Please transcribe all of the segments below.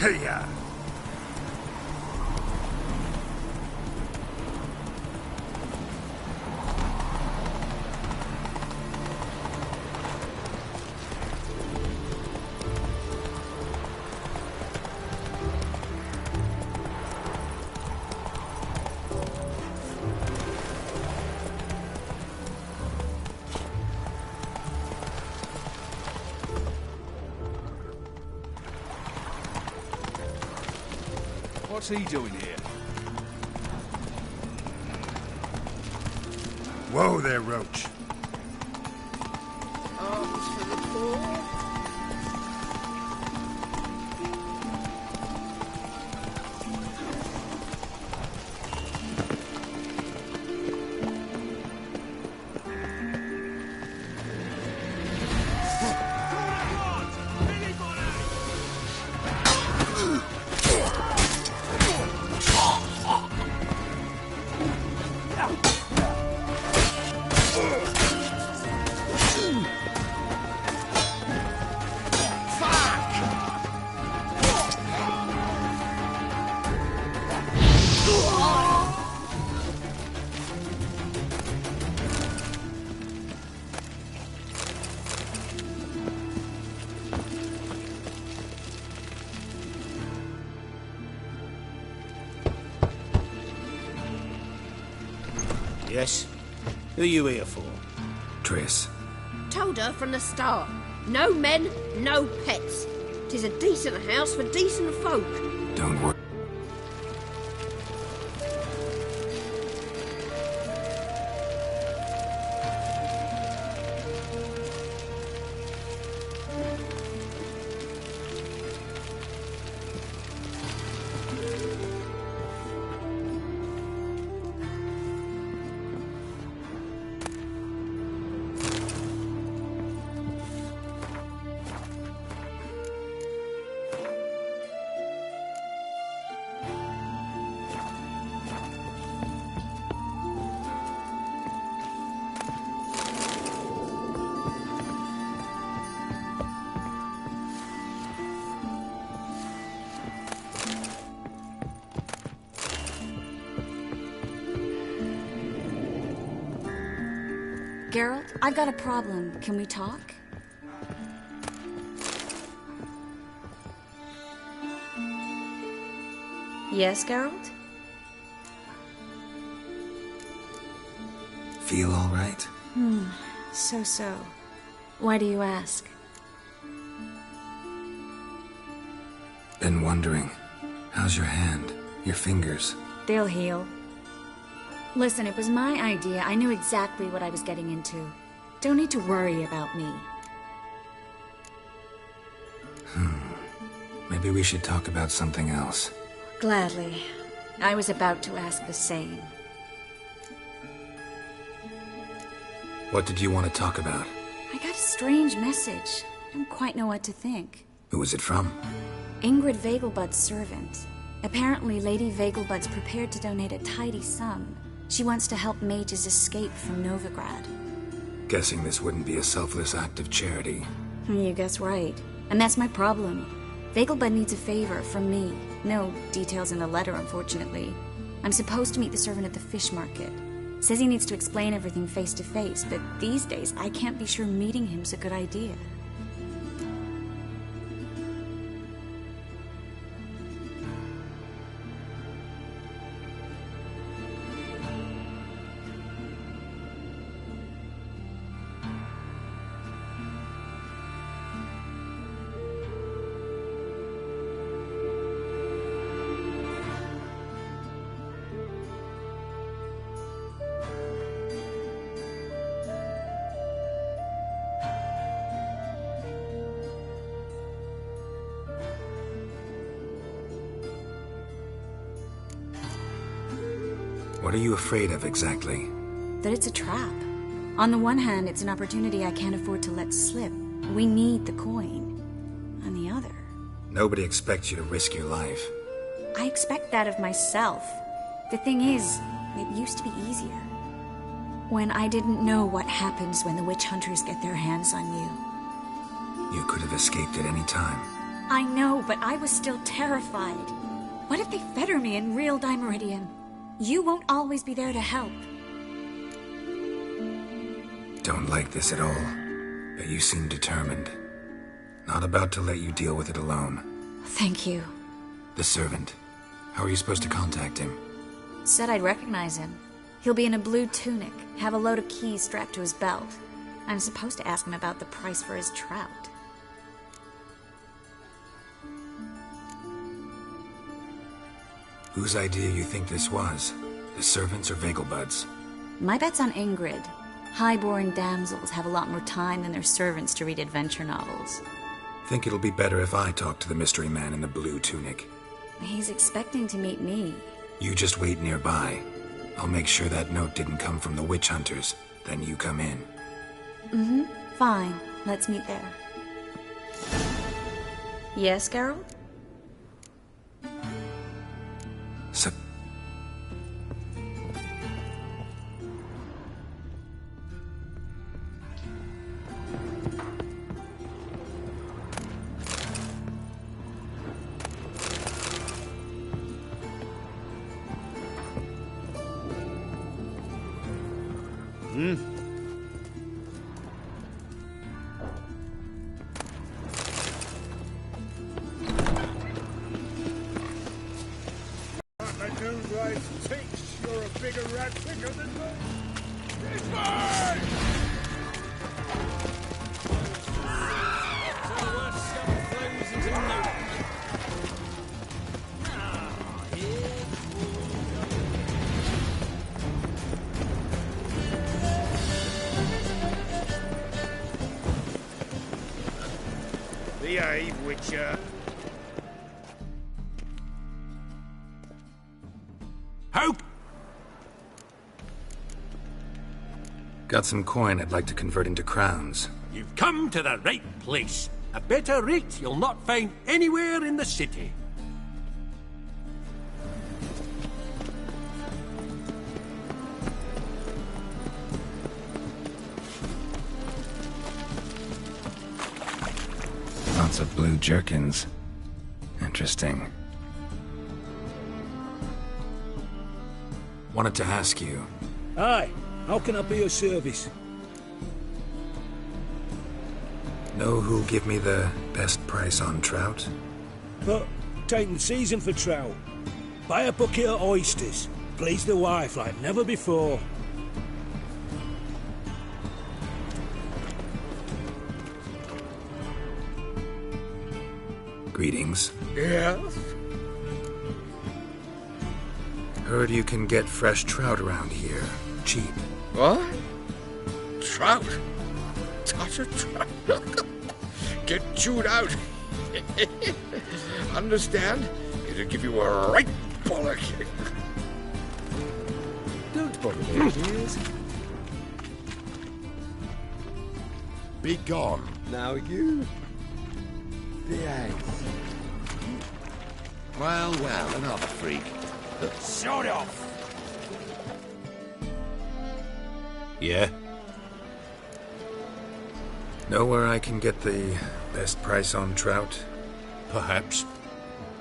Hey-ya! What's he doing here? Whoa there, Roach. Arms for the poor. Yes? Who are you here for? Triss. Told her from the start. No men, no pets. 'Tis a decent house for decent folk. Don't worry. Geralt, I've got a problem. Can we talk? Yes, Geralt? Feel all right? So. Why do you ask? Been wondering. How's your hand? Your fingers? They'll heal. Listen, it was my idea. I knew exactly what I was getting into. Don't need to worry about me. Maybe we should talk about something else. Gladly. I was about to ask the same. What did you want to talk about? I got a strange message. I don't quite know what to think. Who was it from? Ingrid Vegelbud's servant. Apparently, Lady Vegelbud's prepared to donate a tidy sum. She wants to help mages escape from Novigrad. Guessing this wouldn't be a selfless act of charity. You guess right. And that's my problem. Vegelbud needs a favor from me. No details in the letter, unfortunately. I'm supposed to meet the servant at the fish market. Says he needs to explain everything face to face, but these days I can't be sure meeting him's a good idea. What are you afraid of exactly? That it's a trap. On the one hand, it's an opportunity I can't afford to let slip. We need the coin. On the other... Nobody expects you to risk your life. I expect that of myself. The thing is, it used to be easier. When I didn't know what happens when the witch hunters get their hands on you. You could have escaped at any time. I know, but I was still terrified. What if they fetter me in real Dimeridium? You won't always be there to help. Don't like this at all, but you seem determined. Not about to let you deal with it alone. Thank you. The servant. How are you supposed to contact him? Said I'd recognize him. He'll be in a blue tunic, have a load of keys strapped to his belt. I'm supposed to ask him about the price for his trout. Whose idea you think this was? The servants or Vegelbud's? My bet's on Ingrid. High-born damsels have a lot more time than their servants to read adventure novels. Think it'll be better if I talk to the mystery man in the blue tunic. He's expecting to meet me. You just wait nearby. I'll make sure that note didn't come from the witch hunters. Then you come in. Mm-hmm. Fine. Let's meet there. Yes, Geralt? So You're a bigger rat picker than me. It's mine! So the worst scum flows into nowhere. Behave, Witcher. How? got some coin I'd like to convert into crowns. You've come to the right place. A better rate you'll not find anywhere in the city. Lots of blue jerkins. Interesting. Wanted to ask you. Aye, how can I be of service? Know who'll give me the best price on trout? But taking the season for trout. Buy a bucket of oysters. Please the wife like never before. Greetings. Yes? Heard you can get fresh trout around here. Cheap. What? Trout? Touch a trout? Get chewed out. Understand? It'll give you a right bollock. Don't bother their ears. Be gone. Now you behave. Well, well, another freak. Shut off! Yeah? Know where I can get the best price on trout? Perhaps.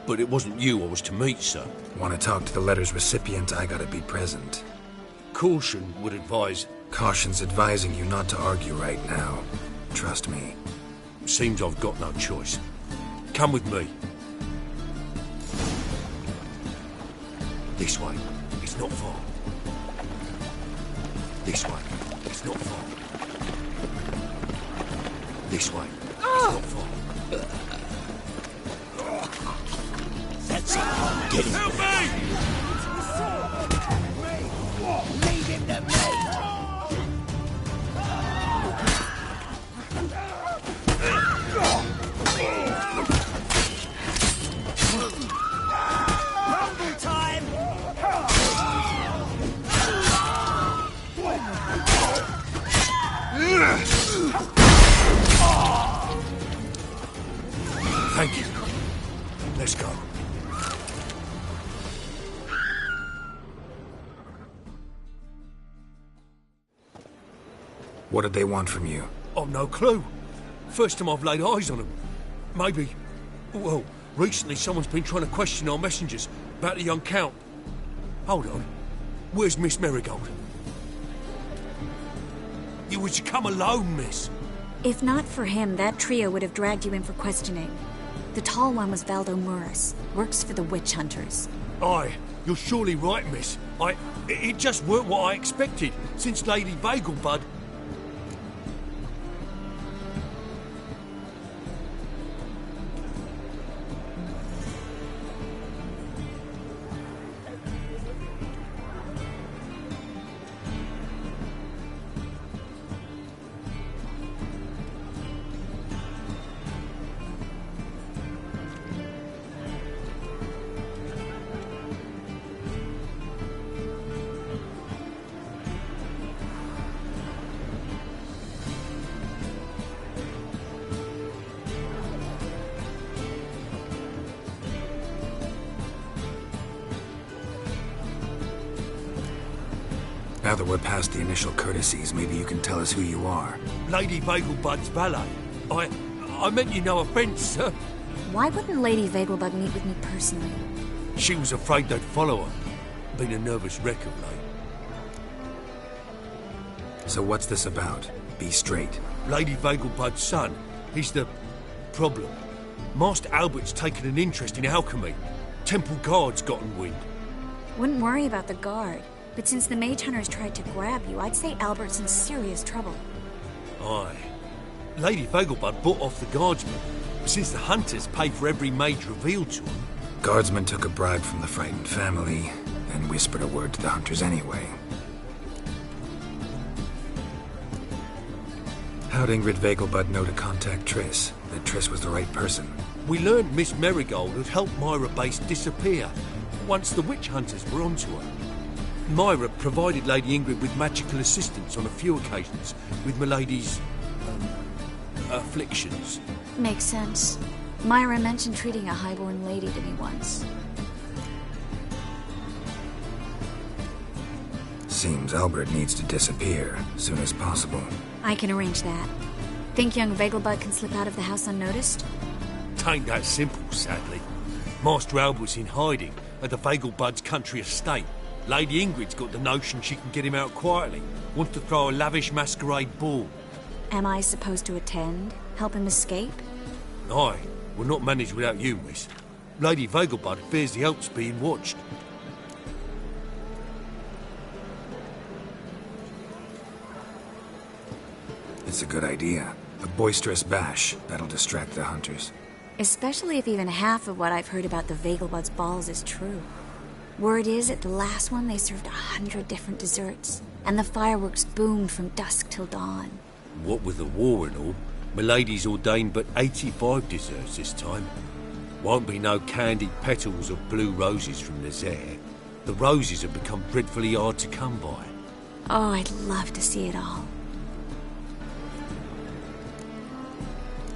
But it wasn't you I was to meet, sir. Want to talk to the letter's recipient, I gotta be present. Caution would advise. Caution's advising you not to argue right now. Trust me. Seems I've got no choice. Come with me. This way. It's not far. This way. It's not far. This way. It's not far. That's it. Get him. Help me! Leave him to me! Rumble time! Thank you. Let's go. What did they want from you? I've no clue. First time I've laid eyes on them. Well, recently someone's been trying to question our messengers about the young Count. Hold on. Where's Miss Marigold? You was to come alone, miss. If not for him, that trio would have dragged you in for questioning. The tall one was Valdo Muris, works for the witch hunters. Aye, you're surely right, miss. It just weren't what I expected, since Lady Vegelbud... Now that we're past the initial courtesies, maybe you can tell us who you are. Lady Vegelbud's valet. I meant you no offence, sir. Why wouldn't Lady Vegelbud meet with me personally? She was afraid they'd follow her. Been a nervous wreck of late. So what's this about? Be straight. Lady Vegelbud's son. He's the... problem. Master Albert's taken an interest in alchemy. Temple Guard's gotten wind. Wouldn't worry about the guard. But since the mage hunters tried to grab you, I'd say Albert's in serious trouble. Aye. Lady Vegelbud bought off the guardsmen, since the hunters pay for every mage revealed to them. Guardsmen took a bribe from the frightened family, and whispered a word to the hunters anyway. How'd Ingrid Vegelbud know to contact Triss? That Triss was the right person? We learned Miss Marigold had helped Myra Base disappear, once the witch hunters were onto her. Myra provided Lady Ingrid with magical assistance on a few occasions with Milady's... afflictions. Makes sense. Myra mentioned treating a highborn lady to me once. Seems Albert needs to disappear as soon as possible. I can arrange that. Think young Vegelbud can slip out of the house unnoticed? Tain't that simple, sadly. Master Albert's in hiding at the Vegelbud's country estate. Lady Ingrid's got the notion she can get him out quietly. Wants to throw a lavish masquerade ball. Am I supposed to attend? Help him escape? Aye. We'll not manage without you, miss. Lady Vegelbud fears the Alps being watched. It's a good idea. A boisterous bash. That'll distract the hunters. Especially if even half of what I've heard about the Vegelbud's balls is true. Word is, at the last one they served 100 different desserts, and the fireworks boomed from dusk till dawn. What with the war and all, Milady's ordained but 85 desserts this time. Won't be no candied petals or blue roses from Nazaire. The roses have become dreadfully hard to come by. Oh, I'd love to see it all.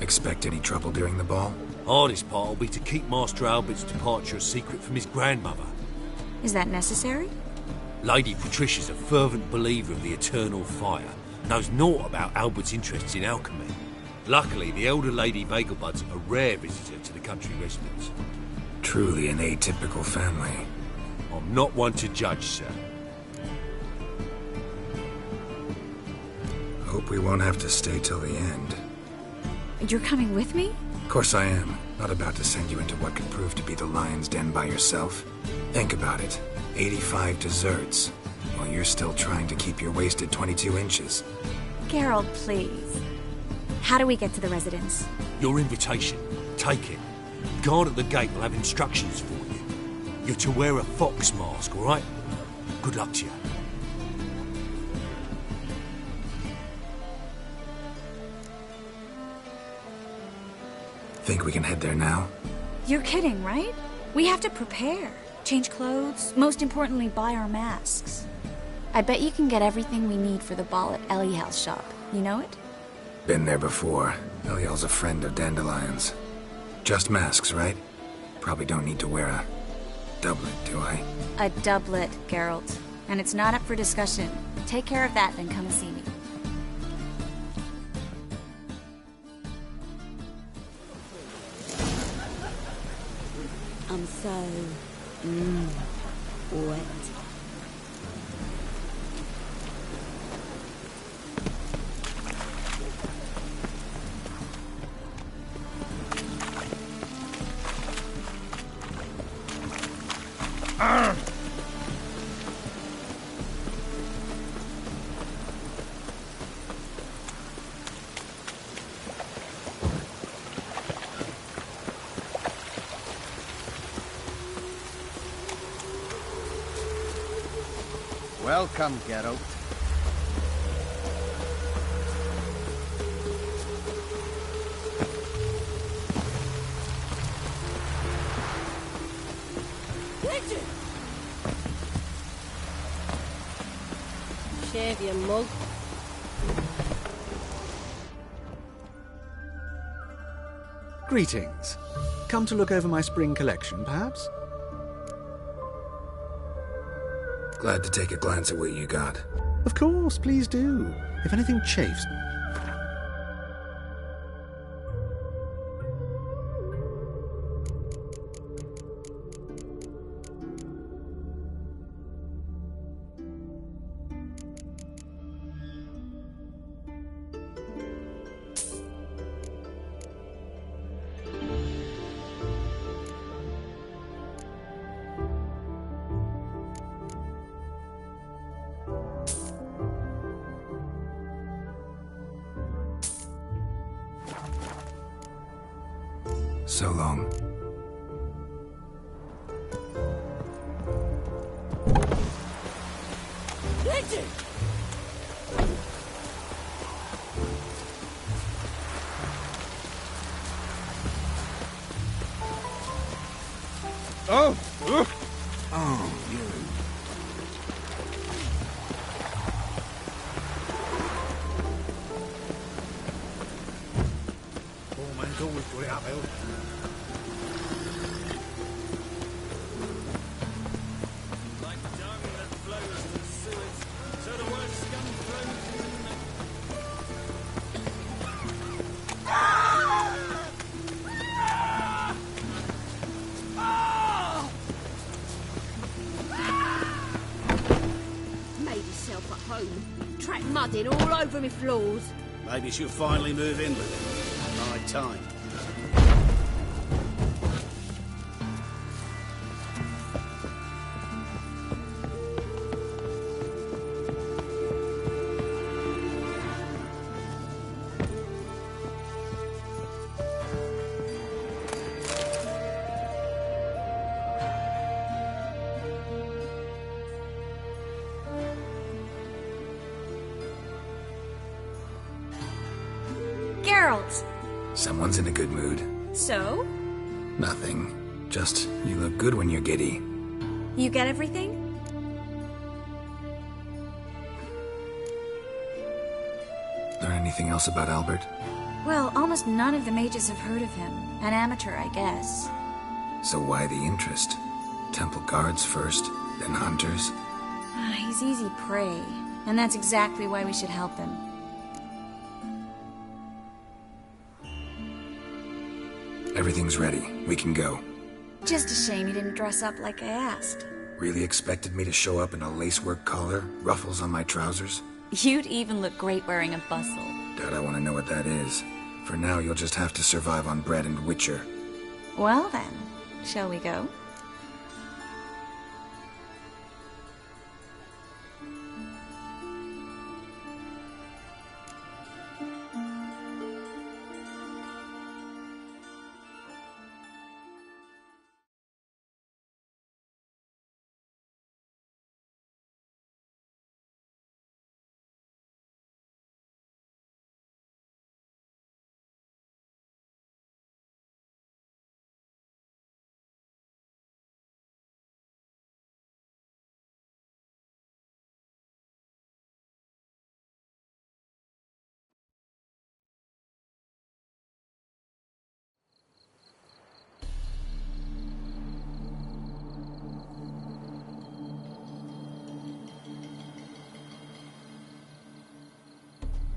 Expect any trouble during the ball? Hardest part will be to keep Master Albert's departure a secret from his grandmother. Is that necessary? Lady Patricia's a fervent believer of the eternal fire. Knows naught about Albert's interests in alchemy. Luckily, the elder Lady Vegelbud's a rare visitor to the country residence. Truly an atypical family. I'm not one to judge, sir. Hope we won't have to stay till the end. You're coming with me? Of course I am. Not about to send you into what could prove to be the lion's den by yourself. Think about it. 85 desserts, while you're still trying to keep your waist at 22 inches. Geralt, please. How do we get to the residence? Your invitation. Take it. Guard at the gate will have instructions for you. You're to wear a fox mask, all right? Good luck to you. Think we can head there now? You're kidding, right? We have to prepare. Change clothes. Most importantly, buy our masks. I bet you can get everything we need for the ball at Eliel's shop. You know it? Been there before. Eliel's a friend of Dandelion's. Just masks, right? Probably don't need to wear a doublet, do I? A doublet, Geralt. And it's not up for discussion. Take care of that, then come and see me. so... wet. Welcome, Geralt. Shave your mug. Greetings. Come to look over my spring collection, perhaps? Glad to take a glance at what you got. Of course, please do. If anything chafes... So long. Oh! Oh, you. Poor man's always got it uphill. Like dung that flows to the sewers, so the word scum flows in the... Made yourself at home. Track mud in all over me floors. Maybe she'll finally move in with him. My time. Geralt! Someone's in a good mood. So? Nothing. Just, you look good when you're giddy. You get everything? Learn anything else about Albert? Well, almost none of the mages have heard of him. An amateur, I guess. So why the interest? Temple guards first, then hunters? He's easy prey, and that's exactly why we should help him. Everything's ready. We can go. Just a shame you didn't dress up like I asked. Really expected me to show up in a lacework collar, ruffles on my trousers? You'd even look great wearing a bustle. Doubt I want to know what that is. For now, you'll just have to survive on bread and Witcher. Well then, shall we go?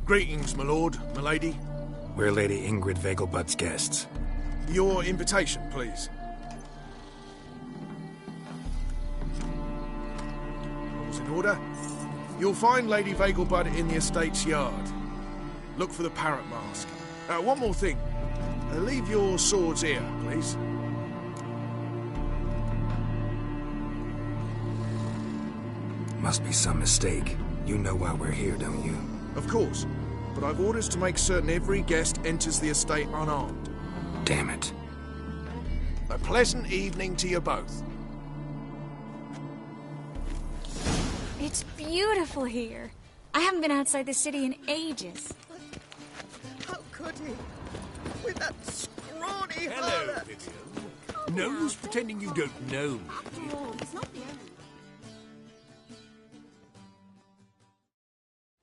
Greetings, my lord, my lady. We're Lady Ingrid Vegelbud's guests. Your invitation, please. Porter. You'll find Lady Vegelbud in the estate's yard. Look for the parrot mask. One more thing. Leave your swords here, please. Must be some mistake. You know why we're here, don't you? Of course. But I've orders to make certain every guest enters the estate unarmed. Damn it. A pleasant evening to you both. It's beautiful here. I haven't been outside the city in ages. How could he? With that scrawny Hello, harlot. Vivian. No use pretending you don't know me.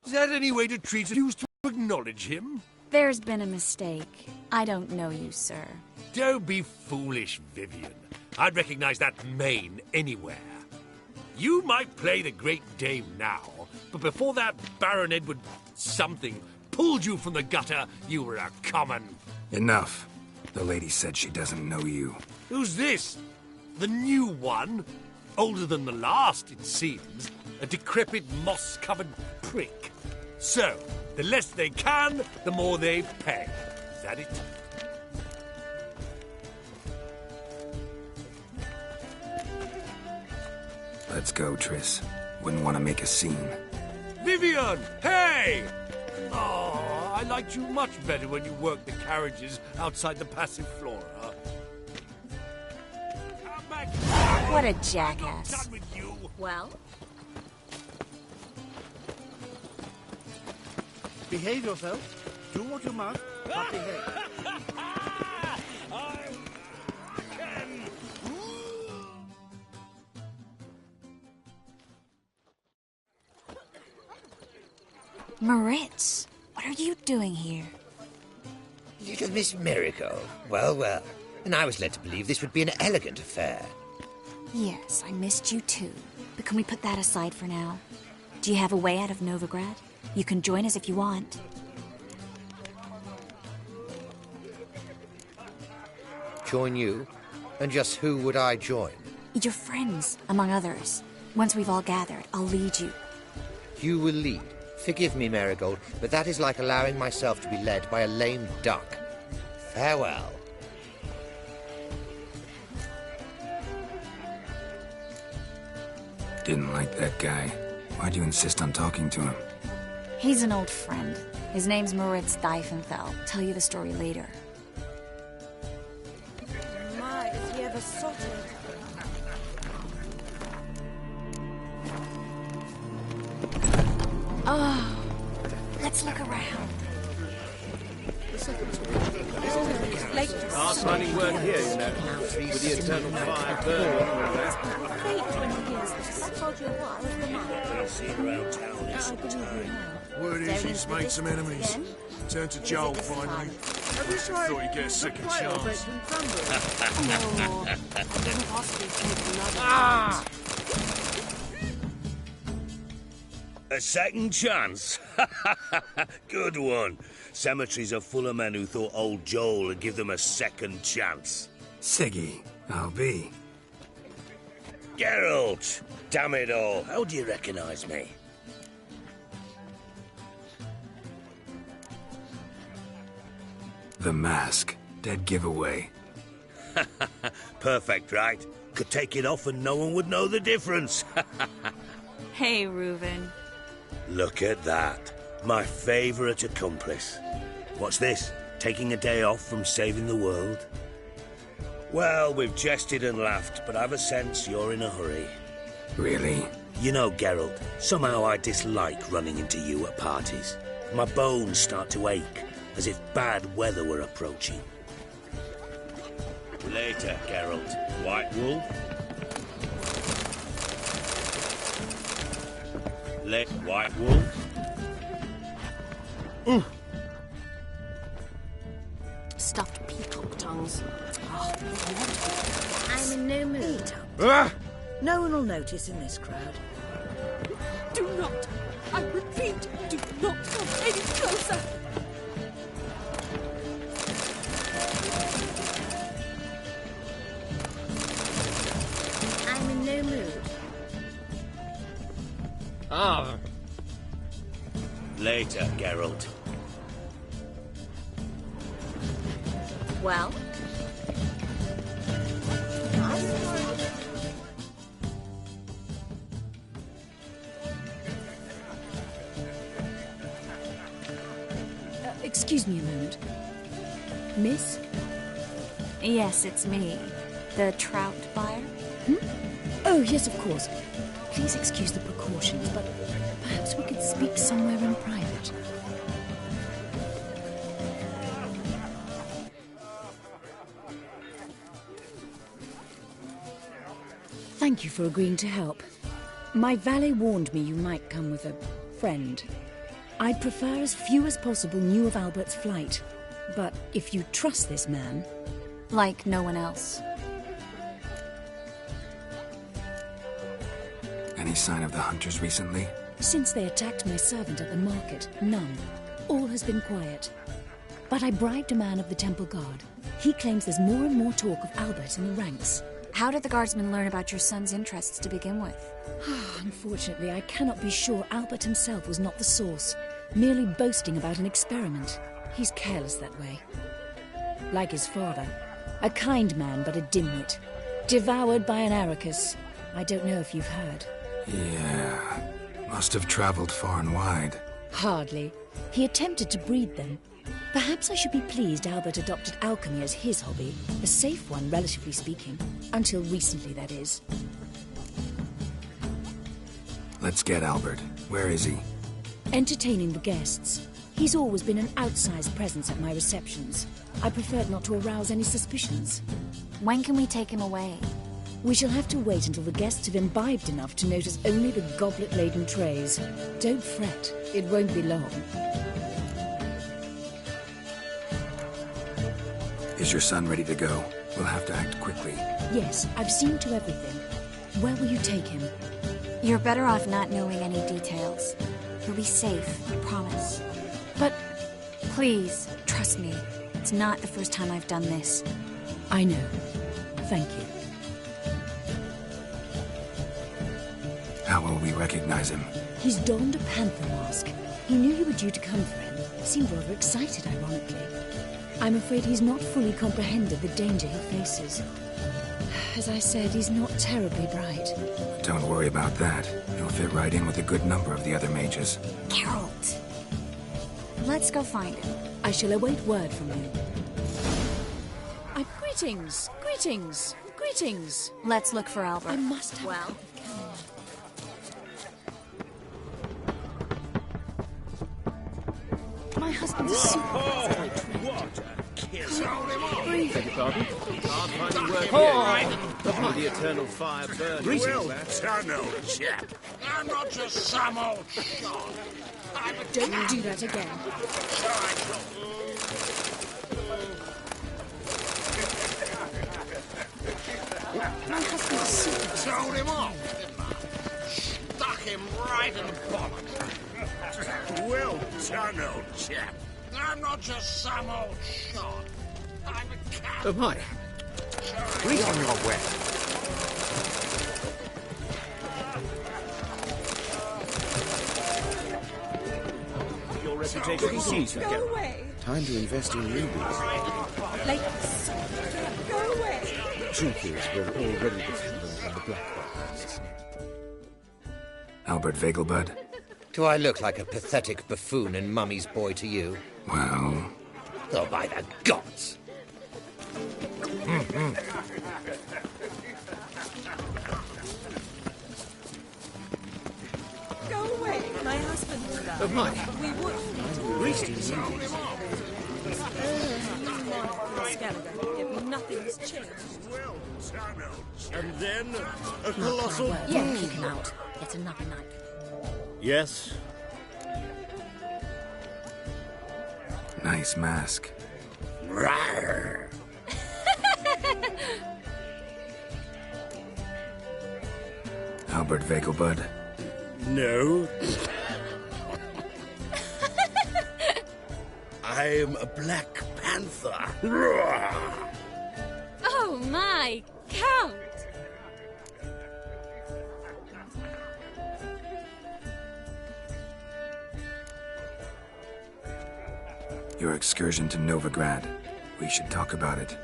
Is that any way to treat a used to acknowledge him? There's been a mistake. I don't know you, sir. Don't be foolish, Vivian. I'd recognize that mane anywhere. You might play the Great Dame now, but before that Baron Edward something pulled you from the gutter, you were a common... Enough. The lady said she doesn't know you. Who's this? The new one? Older than the last, it seems. A decrepit, moss-covered prick. So, the less they can, the more they pay. Is that it? Let's go, Triss. Wouldn't want to make a scene. Vivian! Hey! Oh, I liked you much better when you worked the carriages outside the Passiflora. Come back! What a I'm not jackass. done with you! Well? Behave yourself. Do what you must, but behave. Moritz, what are you doing here? Little Miss Miracle. Well, well. And I was led to believe this would be an elegant affair. Yes, I missed you too. But can we put that aside for now? Do you have a way out of Novigrad? You can join us if you want. Join you? And just who would I join? Your friends, among others. Once we've all gathered, I'll lead you. You will lead. Forgive me, Marigold, but that is like allowing myself to be led by a lame duck. Farewell. Didn't like that guy. Why'd you insist on talking to him? He's an old friend. His name's Moritz Diefenfeld. Tell you the story later. My, is he ever sotted? Oh, let's look around. Last running word here, you know, with the eternal fire burning. Word is he's made some enemies. Turned to Joel finally. Thought he'd get a second chance. A second chance? Good one. Cemeteries are full of men who thought old Joel would give them a second chance. Siggy, I'll be. Geralt! Damn it all. How do you recognize me? The mask. Dead giveaway. Perfect, right? Could take it off and no one would know the difference. Hey, Reuven. Look at that. My favourite accomplice. What's this? Taking a day off from saving the world? Well, we've jested and laughed, but I've a sense you're in a hurry. Really? You know, Geralt, somehow I dislike running into you at parties. My bones start to ache, as if bad weather were approaching. Later, Geralt. White Wolf? White Wolf? Stuffed peacock tongues. Oh, I'm in no mood. No one will notice in this crowd. Do not, I repeat, do not come any closer. I'm in no mood. Ah. Later, Geralt. Well? Excuse me a moment. Miss? Yes, it's me. The trout buyer? Oh, yes, of course. Please excuse the precautions, but perhaps we could speak somewhere in private. Thank you for agreeing to help. My valet warned me you might come with a friend. I'd prefer as few as possible knew of Albert's flight. But if you trust this man... Like no one else. Any sign of the hunters recently? Since they attacked my servant at the market, none. All has been quiet. But I bribed a man of the Temple Guard. He claims there's more and more talk of Albert in the ranks. How did the guardsmen learn about your son's interests to begin with? Unfortunately, I cannot be sure Albert himself was not the source, merely boasting about an experiment. He's careless that way. Like his father. A kind man, but a dimwit. Devoured by an Arrakis. I don't know if you've heard. Yeah. Must have traveled far and wide. Hardly. He attempted to breed them. Perhaps I should be pleased Albert adopted alchemy as his hobby. A safe one, relatively speaking. Until recently, that is. Let's get Albert. Where is he? Entertaining the guests. He's always been an outsized presence at my receptions. I preferred not to arouse any suspicions. When can we take him away? We shall have to wait until the guests have imbibed enough to notice only the goblet-laden trays. Don't fret. It won't be long. Is your son ready to go? We'll have to act quickly. Yes, I've seen to everything. Where will you take him? You're better off not knowing any details. He'll be safe, I promise. But... Please, trust me. It's not the first time I've done this. I know. Thank you. How will we recognize him? He's donned a panther mask. He knew you were due to come for him. Seemed rather excited, ironically. I'm afraid he's not fully comprehended the danger he faces. As I said, he's not terribly bright. Don't worry about that. He'll fit right in with a good number of the other mages. Geralt! Let's go find him. I shall await word from you. Greetings! Greetings! Greetings! Let's look for Albert. I must have... Well... My husband's a supervisor by trade. What a kiss! Beg your pardon? Hard-finding work here. The eternal fire burns. Well done, old chap. I'm not just some old shot. Don't do that again. My husband's a supervisor. Told him off, didn't I? Stuck him right in the bollocks. Well done, old chap. I'm not just some old shot. I'm a cat. Oh, my. Be on your way. Your reputation precedes you, Go Geralt. away! Time to invest in rubies. Ladies, go away! Truth is, we're already dependent on the black ones. Albert Vegelbud? Do I look like a pathetic buffoon and Mummy's boy to you? Well... Oh, by the gods! Go away! My husband will die. Oh, my. We would. Greetings. If nothing has changed. And then, a colossal... Yeah, kick him out. It's another night. Yes. Nice mask. Rawr. Albert Vegelbud? No. I'm a Black Panther. Rawr. Oh my, Count! Your excursion to Novigrad. We should talk about it.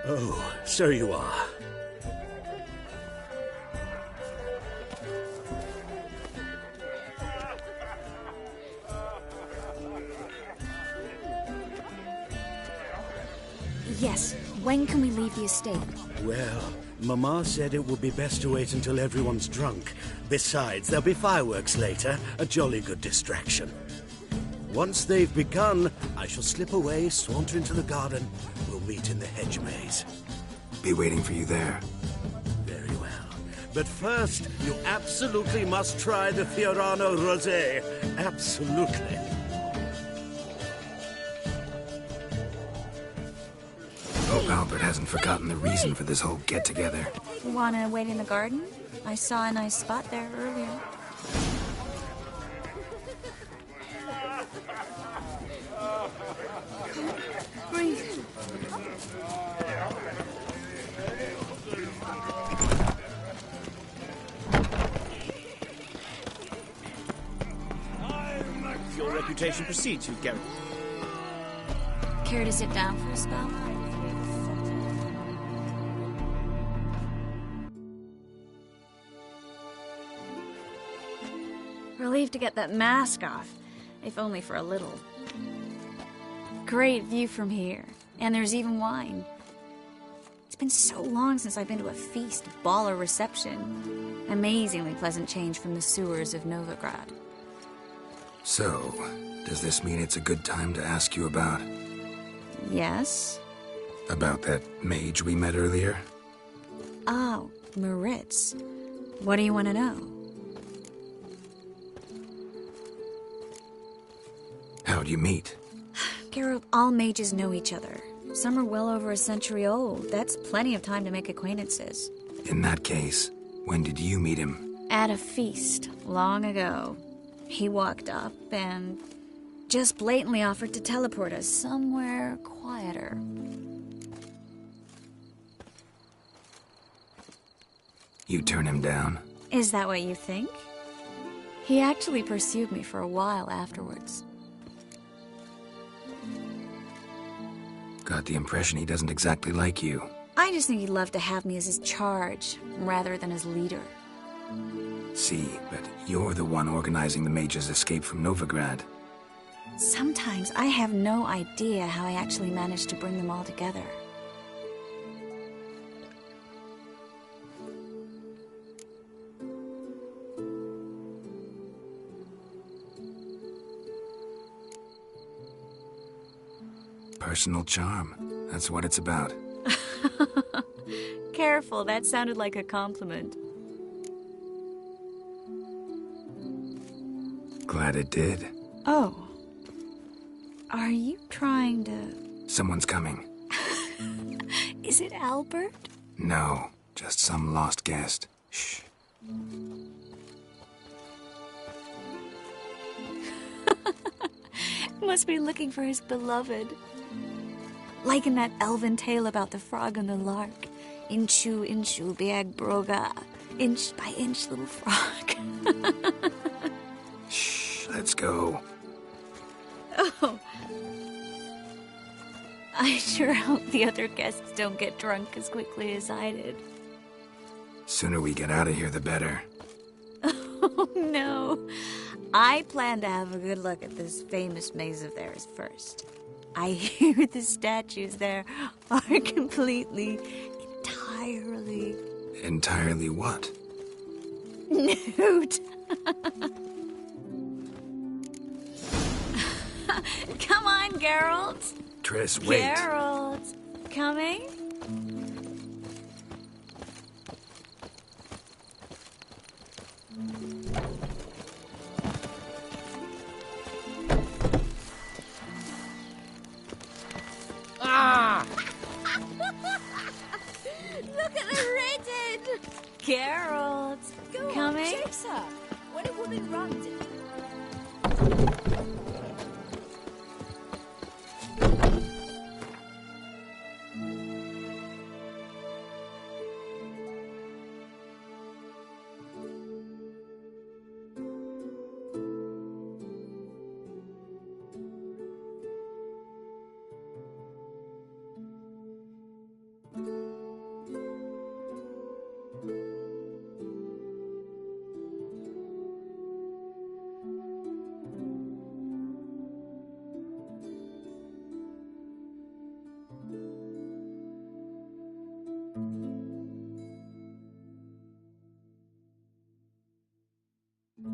Oh, so you are. Yes, when can we leave the estate? Well, Mama said it would be best to wait until everyone's drunk. Besides, there'll be fireworks later, a jolly good distraction. Once they've begun, I shall slip away, saunter into the garden. We'll meet in the hedge maze. Be waiting for you there. Very well. But first, you absolutely must try the Fiorano Rosé. Absolutely. Hope Albert hasn't forgotten the reason for this whole get-together. Wanna wait in the garden? I saw a nice spot there earlier. Breathe. Your reputation precedes you, Geralt. Care to sit down for a spell? Relieved to get that mask off, if only for a little. Great view from here, and there's even wine. It's been so long since I've been to a feast, ball, or reception. Amazingly pleasant change from the sewers of Novigrad. So, does this mean it's a good time to ask you about... Yes? About that mage we met earlier? Oh, Moritz. What do you want to know? How'd you meet? Geralt, all mages know each other. Some are well over a century old. That's plenty of time to make acquaintances. In that case, when did you meet him? At a feast, long ago. He walked up and just blatantly offered to teleport us somewhere quieter. You turn him down? Is that what you think? He actually pursued me for a while afterwards. Got the impression he doesn't exactly like you. I just think he'd love to have me as his charge, rather than his leader. See, but you're the one organizing the mage's escape from Novigrad. Sometimes I have no idea how I actually managed to bring them all together. Personal charm. That's what it's about. Careful, that sounded like a compliment. Glad it did. Oh. Are you trying to... Someone's coming. Is it Albert? No, just some lost guest. Shh. Must be looking for his beloved. Like in that elven tale about the frog and the lark. Inchu, inchu, biag broga. Inch by inch, little frog. Shh, let's go. Oh. I sure hope the other guests don't get drunk as quickly as I did. Sooner we get out of here, the better. Oh, no. I plan to have a good look at this famous maze of theirs first. I hear the statues there are completely, entirely... Entirely what? Nude. Come on, Geralt. Triss, wait. Geralt. Coming? Ah! Look at the redhead! Geralt. Go Coming? on, chase her. When a woman runs, it... Yes,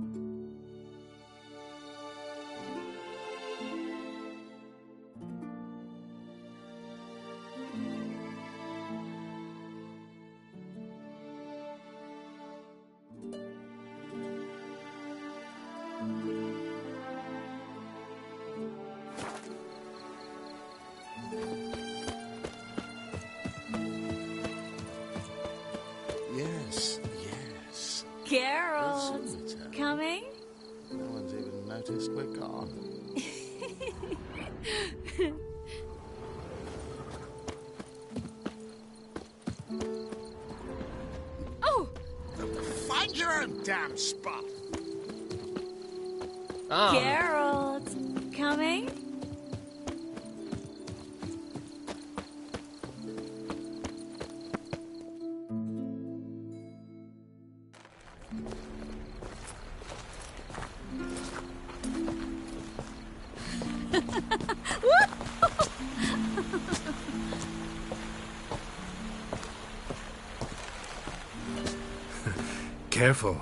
yes. Geralt, coming? No one's even noticed we're gone. Oh! Find your own damn spot. Geralt, coming? Careful.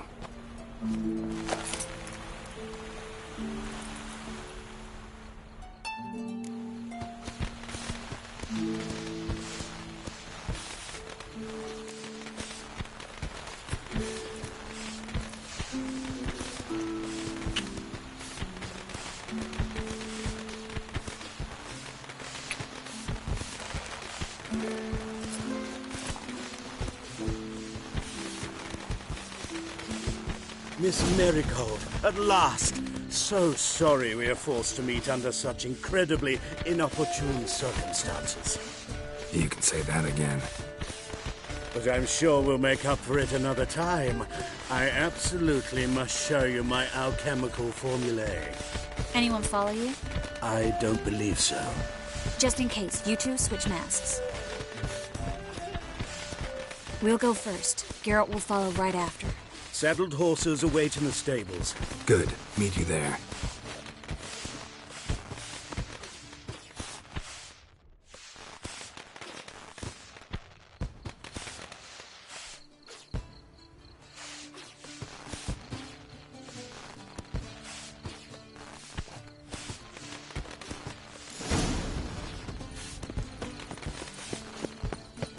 Miss Marigold, at last! So sorry we are forced to meet under such incredibly inopportune circumstances. You can say that again. But I'm sure we'll make up for it another time. I absolutely must show you my alchemical formulae. Anyone follow you? I don't believe so. Just in case, you two switch masks. We'll go first. Geralt will follow right after. Saddled horses await in the stables. Good. Meet you there.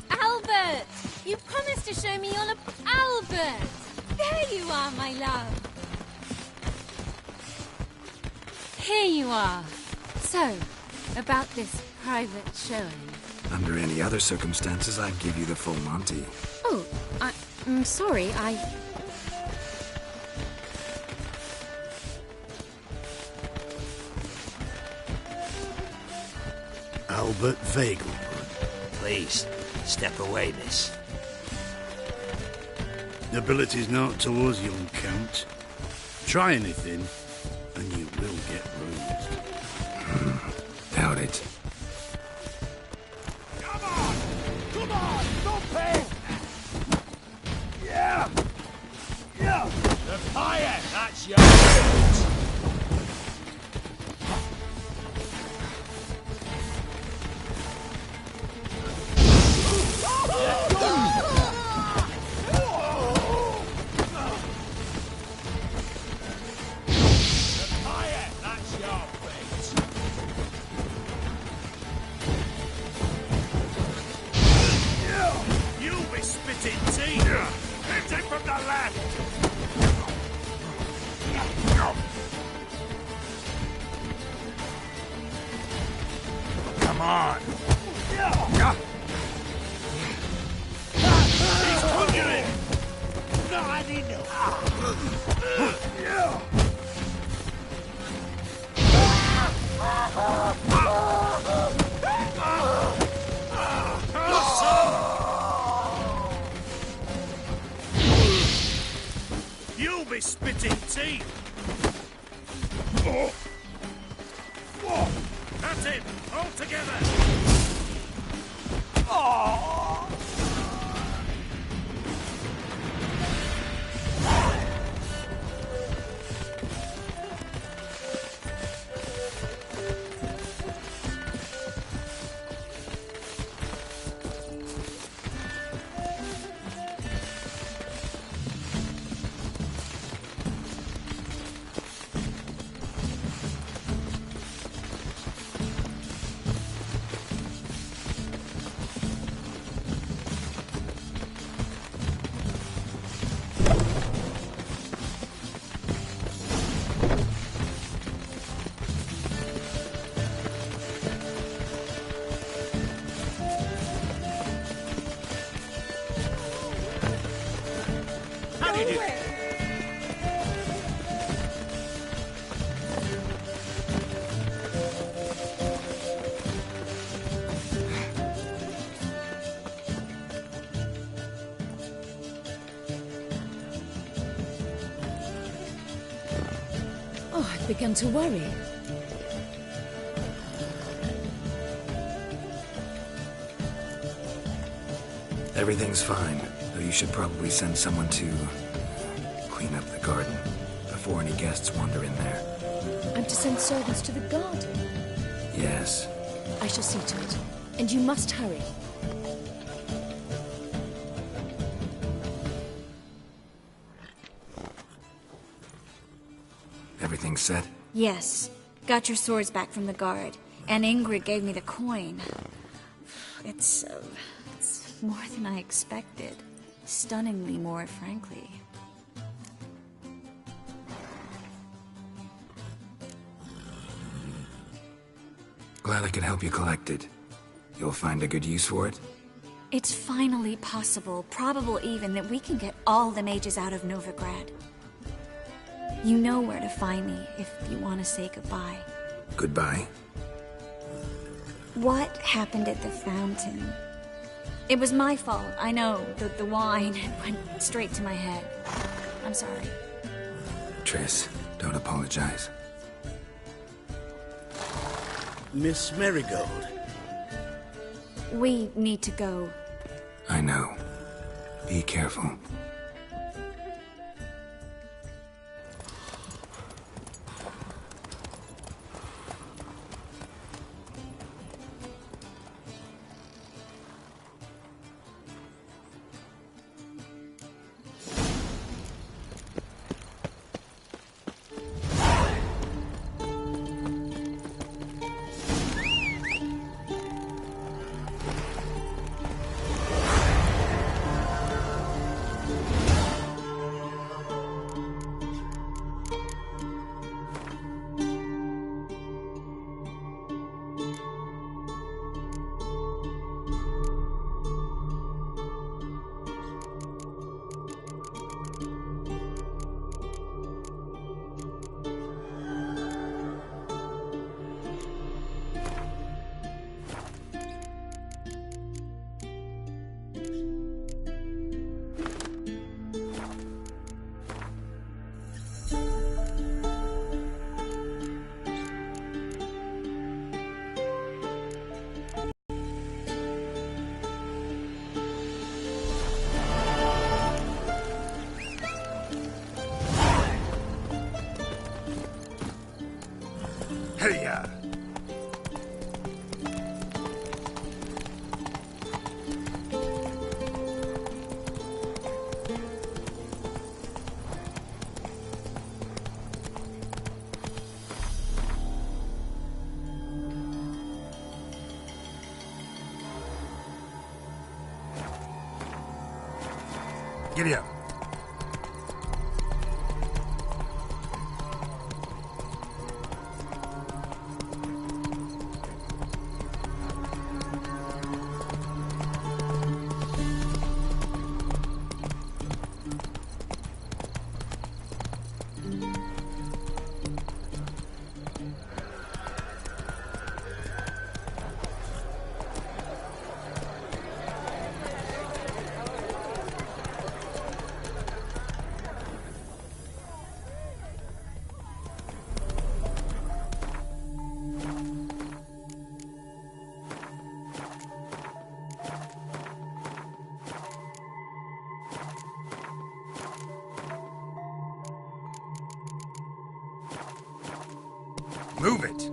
Albert! You promised to show me all of Albert! There you are, my love. Here you are. So, about this private showing. Under any other circumstances, I'd give you the full Monty. Oh, I'm sorry, Albert Vegelbud. Please, step away, miss. Nobility's not towards young Count. Try anything, and you will get bruised. Doubt it. Come on! Stop it! Yeah! Yeah! The fire! That's your Come on. He's conjuring! Not enough! You'll be spitting teeth. That's it. All together. Oh, I've begun to worry. Everything's fine, though you should probably send someone to clean up the garden before any guests wander in there. I'm to send servants to the garden? Yes. I shall see to it. And you must hurry. Everything set? Yes. Got your swords back from the guard. And Ingrid gave me the coin. It's more than I expected. Stunningly more, frankly. Glad I could help you collect it. You'll find a good use for it? It's finally possible, probable even, that we can get all the mages out of Novigrad. You know where to find me if you want to say goodbye. Goodbye? What happened at the fountain? It was my fault, I know. The wine went straight to my head. I'm sorry. Triss, don't apologize. Miss Marigold. We need to go. I know. Be careful. Hey-ya! Giddy up. Move it!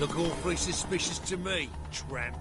Look awfully suspicious to me, tramp.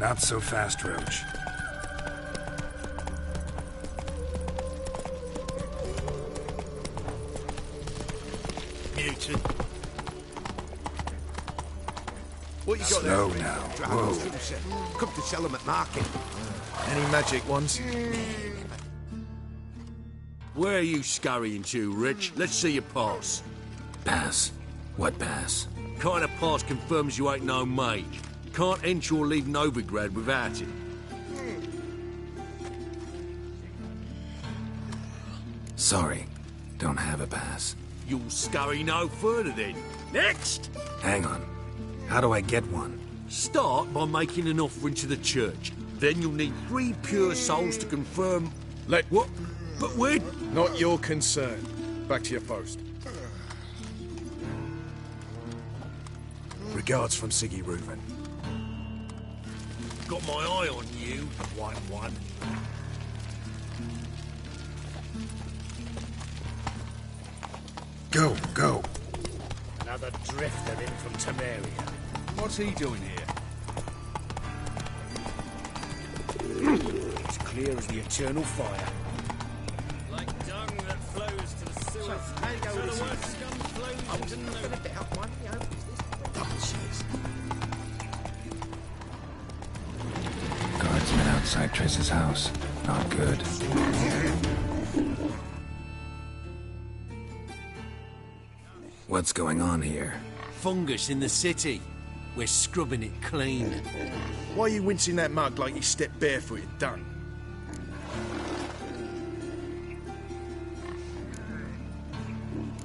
Not so fast, Roach. Mutant. What you got Slow there? now. Whoa. Come to sell them at market. Any magic ones? Where are you scurrying to, Rich? Let's see your pass. Pass? What pass? Kind of pass confirms you ain't no mage. Can't enter or leave Novigrad without it. Sorry, don't have a pass. You'll scurry no further then. Next! Hang on. How do I get one? Start by making an offering to the church. Then you'll need 3 pure souls to confirm... What? But when? Not your concern. Back to your post. Regards from Siggy Reuven. Got my eye on you, 1-1. Go, go. Another drifter in from Temeria. What's he doing here? It's clear as the eternal fire. Like dung that flows to the sewers. So the word scum flows into no... Guardsmen outside Triss's house. Not good. What's going on here? Fungus in the city. We're scrubbing it clean. Why are you wincing that mug like you stepped barefooted, done?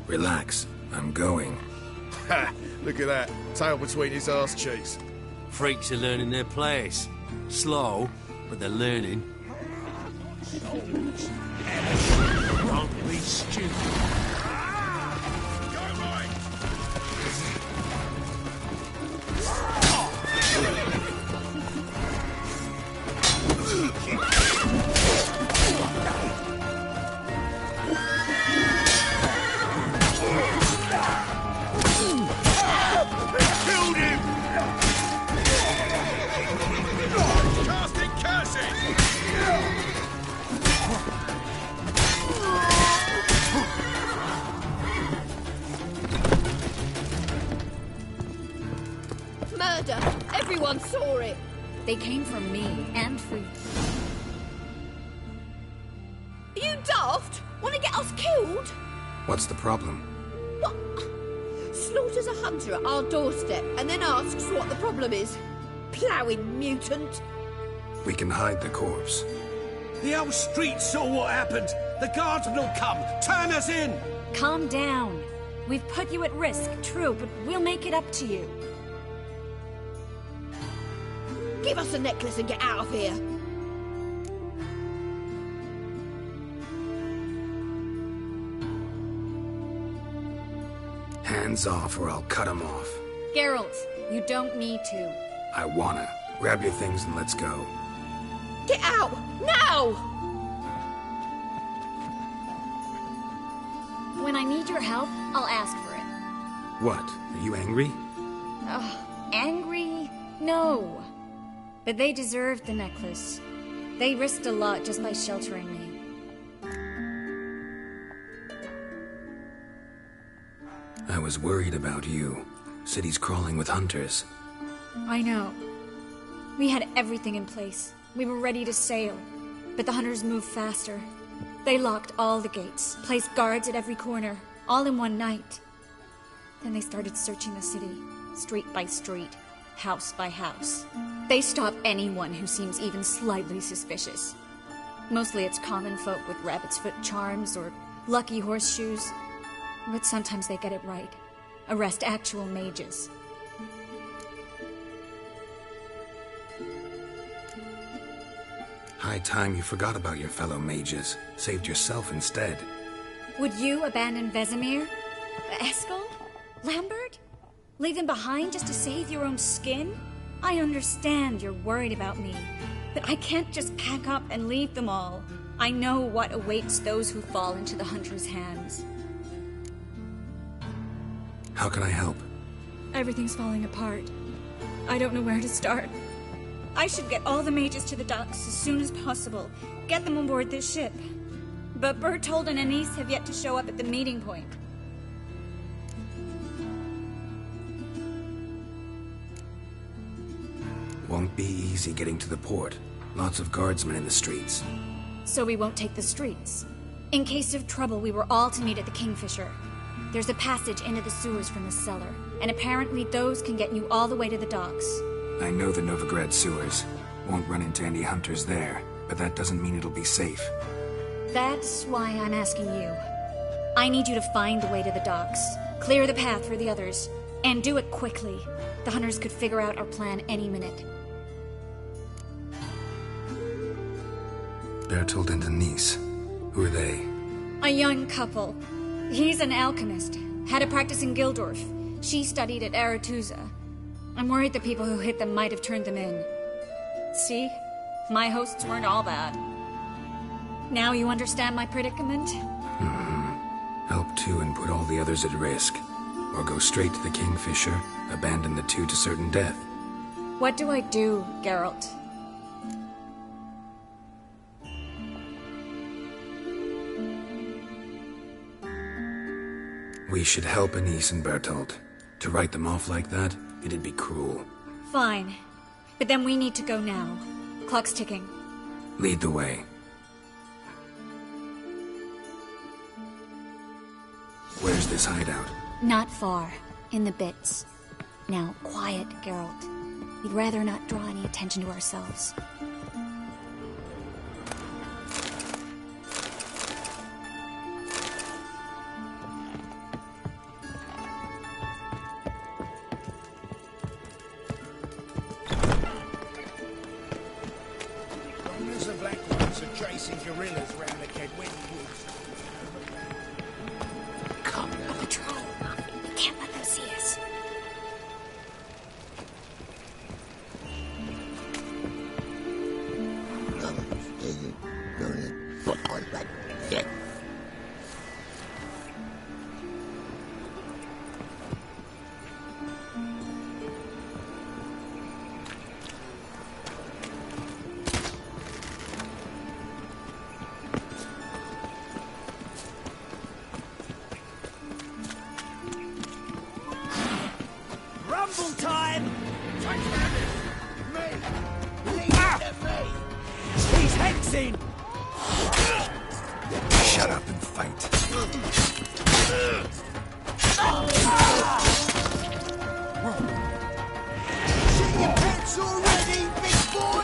Relax. I'm going. Ha! Look at that. Tail between his arse cheeks. Freaks are learning their place. Slow, but they're learning. Don't be stupid. Murder! Everyone saw it! They came from me, and for you. Are you daft? Want to get us killed? What's the problem? What? Slaughters a hunter at our doorstep and then asks what the problem is. Ploughing mutant. We can hide the corpse. The whole street saw what happened. The guardsmen will come. Turn us in. Calm down. We've put you at risk, true, but we'll make it up to you. Give us a necklace and get out of here. Hands off or I'll cut them off. Geralt, you don't need to. I wanna. Grab your things and let's go. Get out! Now! When I need your help, I'll ask for it. What? Are you angry? Angry? No. But they deserved the necklace. They risked a lot just by sheltering me. I was worried about you. City's crawling with hunters. I know. We had everything in place. We were ready to sail. But the hunters moved faster. They locked all the gates, placed guards at every corner, all in one night. Then they started searching the city, street by street, house by house. They stop anyone who seems even slightly suspicious. Mostly it's common folk with rabbit's foot charms or lucky horseshoes. But sometimes they get it right. Arrest actual mages. High time you forgot about your fellow mages. Saved yourself instead. Would you abandon Vesemir? Eskel? Lambert? Leave them behind just to save your own skin? I understand you're worried about me, but I can't just pack up and leave them all. I know what awaits those who fall into the Hunter's hands. How can I help? Everything's falling apart. I don't know where to start. I should get all the mages to the docks as soon as possible. Get them on board this ship. But Bertold and Anise have yet to show up at the meeting point. Won't be easy getting to the port. Lots of guardsmen in the streets. So we won't take the streets. In case of trouble, we were all to meet at the Kingfisher. There's a passage into the sewers from the cellar, and apparently those can get you all the way to the docks. I know the Novigrad sewers. Won't run into any hunters there, but that doesn't mean it'll be safe. That's why I'm asking you. I need you to find the way to the docks, clear the path for the others, and do it quickly. The hunters could figure out our plan any minute. Bertold and Anise. Who are they? A young couple. He's an alchemist. Had a practice in Gildorf. She studied at Aretuza. I'm worried the people who hit them might have turned them in. See? My hosts weren't all bad. Now you understand my predicament? Help two and put all the others at risk. Or go straight to the Kingfisher, abandon the two to certain death. What do I do, Geralt? We should help Anise and Bertold. To write them off like that, it'd be cruel. Fine. But then we need to go now. Clock's ticking. Lead the way. Where's this hideout? Not far. In the bits. Now, quiet, Geralt. We'd rather not draw any attention to ourselves. Runners of black ones are chasing gorillas round the Kedwen woods. Come now. A patrol. We can't let them see us. Rumble time! He's hexing! Shut up and fight. Shit your pants already, big boy!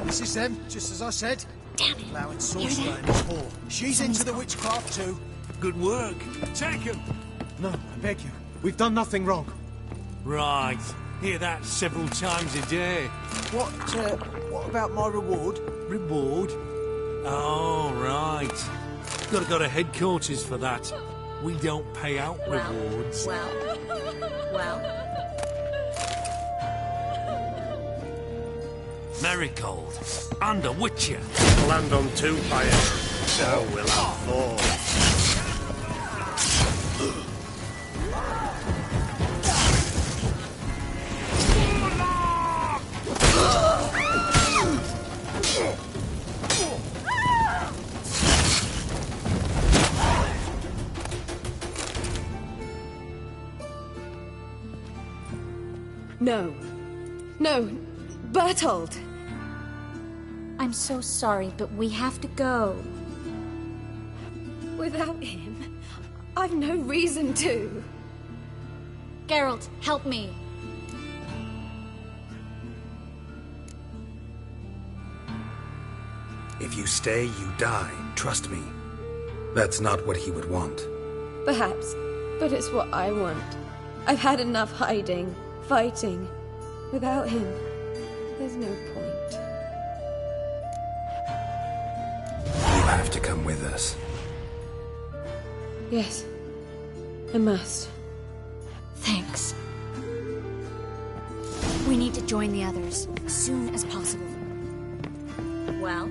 This is them, just as I said. Damn it. Allowing sorcerer in his hall. She's into the witchcraft too. Good work. Take him. No, I beg you. We've done nothing wrong. Right. Hear that several times a day. What about my reward? Reward? Oh, right. Gotta go to headquarters for that. We don't pay out rewards. Well. Marigold. And a Witcher. Land on two fires. So will have four. No. No. Bertold! I'm so sorry, but we have to go. Without him, I've no reason to. Geralt, help me. If you stay, you die. Trust me. That's not what he would want. Perhaps, but it's what I want. I've had enough hiding, fighting. Without him, there's no point. You have to come with us. Yes, I must. Thanks. We need to join the others as soon as possible. Well?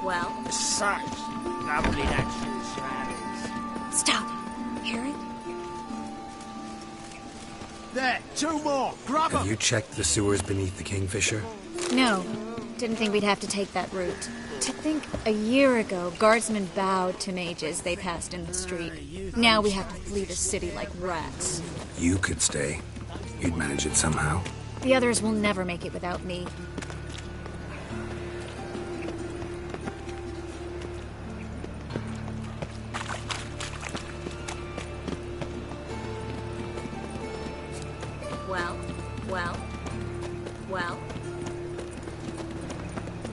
Well? Such lovely natural surroundings. Stop! Hear it? There, two more. Grab Have them. you checked the sewers beneath the Kingfisher? No. Didn't think we'd have to take that route. To think a year ago, guardsmen bowed to mages they passed in the street. Now we have to flee the city like rats. You could stay. You'd manage it somehow. The others will never make it without me.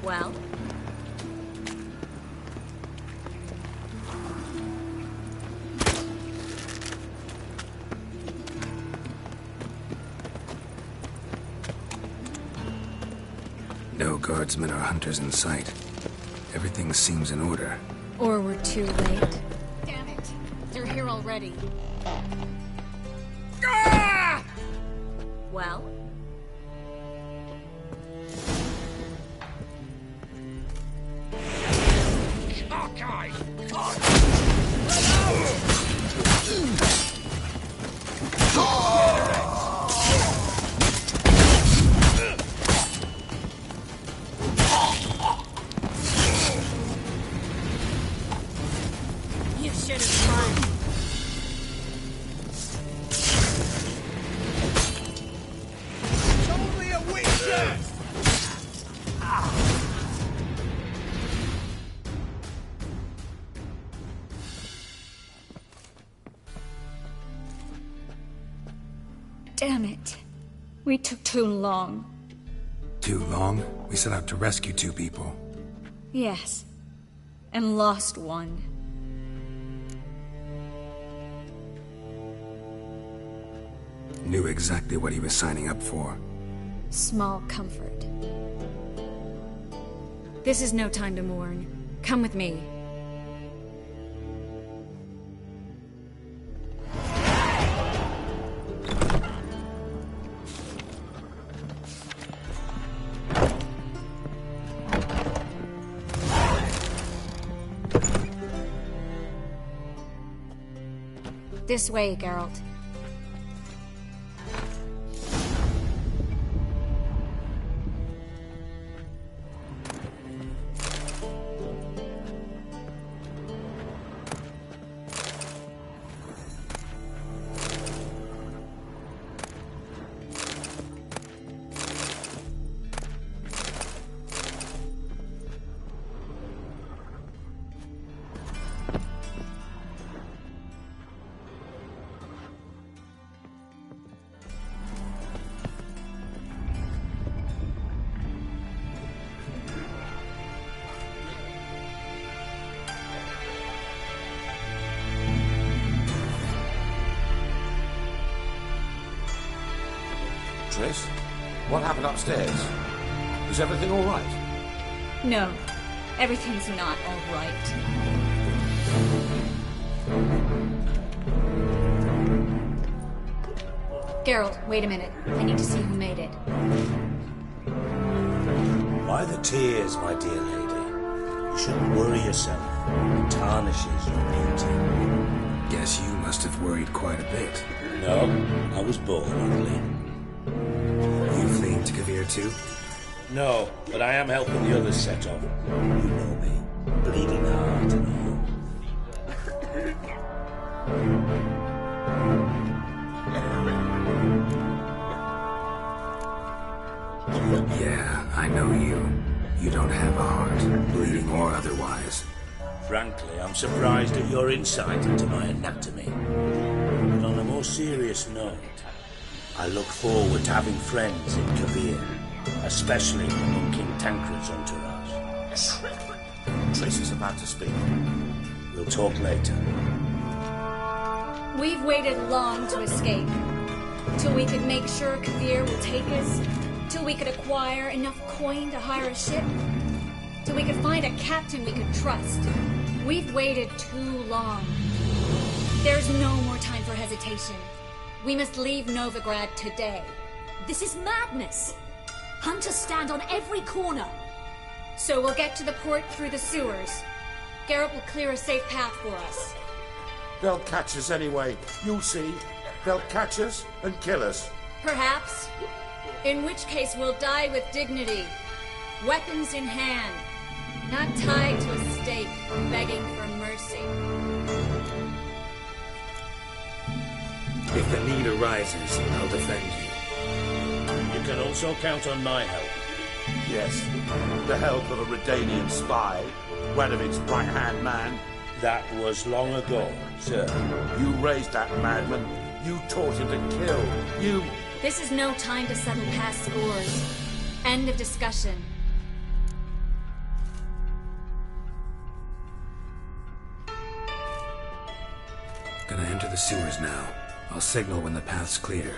Well? No guardsmen or hunters in sight. Everything seems in order. Or we're too late. Damn it! They're here already. Ah! Well? You should have run. Only a weakness. Damn it. We took too long. Too long? We set out to rescue two people. Yes. And lost one. Knew exactly what he was signing up for. Small comfort. This is no time to mourn. Come with me. This way, Geralt. Triss, what happened upstairs? Is everything all right? No, everything's not all right. Geralt, wait a minute. I need to see who made it. Why the tears, my dear lady? You shouldn't worry yourself. It tarnishes your beauty. Guess you must have worried quite a bit. No, I was born ugly. You fleeing to Kavir too? No, but I am helping the others set off. You know me. Bleeding heart and all. know you. You don't have a heart, bleeding or otherwise. Frankly, I'm surprised at your insight into my anatomy. But on a more serious note, I look forward to having friends in Kavir, especially among King Tancred's entourage. Triss is about to speak. We'll talk later. We've waited long to escape. Till we could make sure Kavir will take us. Till we could acquire enough coin to hire a ship. Till we could find a captain we could trust. We've waited too long. There's no more time for hesitation. We must leave Novigrad today. This is madness. Hunters stand on every corner. So we'll get to the port through the sewers. Geralt will clear a safe path for us. They'll catch us anyway. You'll see. They'll catch us and kill us. Perhaps. In which case we'll die with dignity. Weapons in hand. Not tied to a stake, begging for mercy. If the need arises, I'll defend you. You can also count on my help. Yes, the help of a Redanian spy, Radovid's right-hand man. That was long ago, sir. You raised that madman. You taught him to kill. You... This is no time to settle past scores. End of discussion. Gonna enter the sewers now. I'll signal when the path's clear.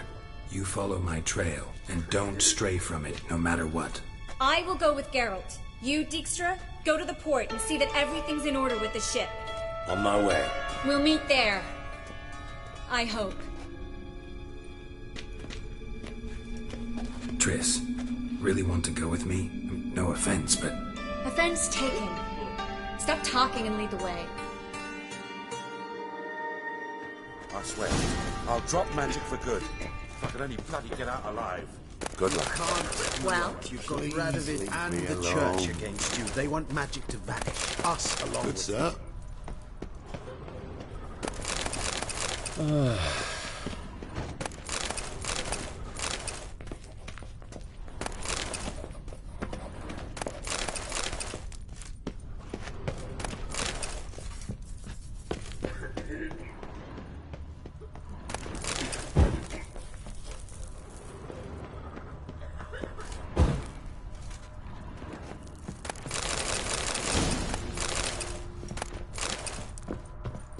You follow my trail, and don't stray from it, no matter what. I will go with Geralt. You, Dijkstra, go to the port and see that everything's in order with the ship. On my way. We'll meet there. I hope. Triss, really want to go with me? No offense, but... Offense taken. Stop talking and lead the way. I swear, I'll drop magic for good. If I could only bloody get out alive. Good luck. Well, you've got Radovid and the church against you. They want magic to vanish. Us along with sir.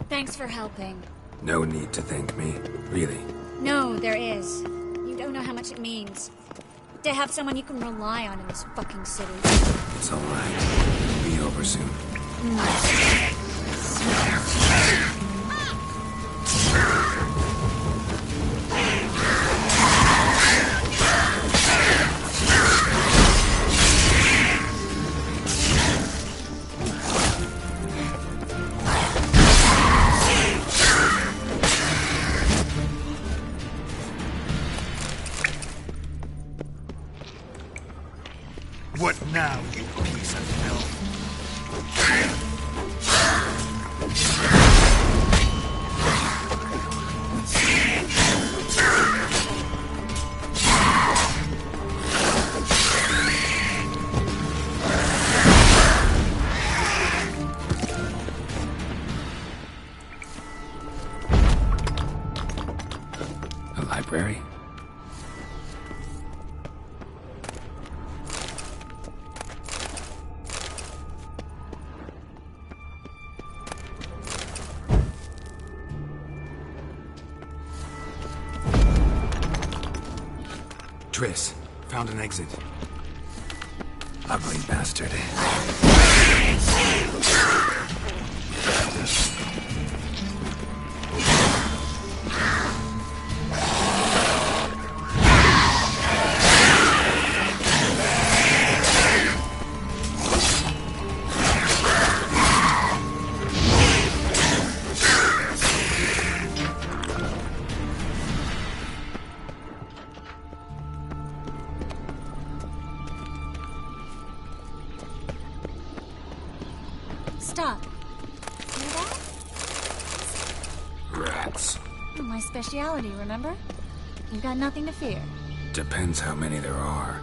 Thanks for helping. No need to thank me, really. No, there is. You don't know how much it means. To have someone you can rely on in this fucking city. It's all right. It'll be over soon. What now, you piece of filth? A library? Triss, found an exit. Ugly bastard. Stop. Hear that? Rats. My speciality, remember? You've got nothing to fear. Depends how many there are.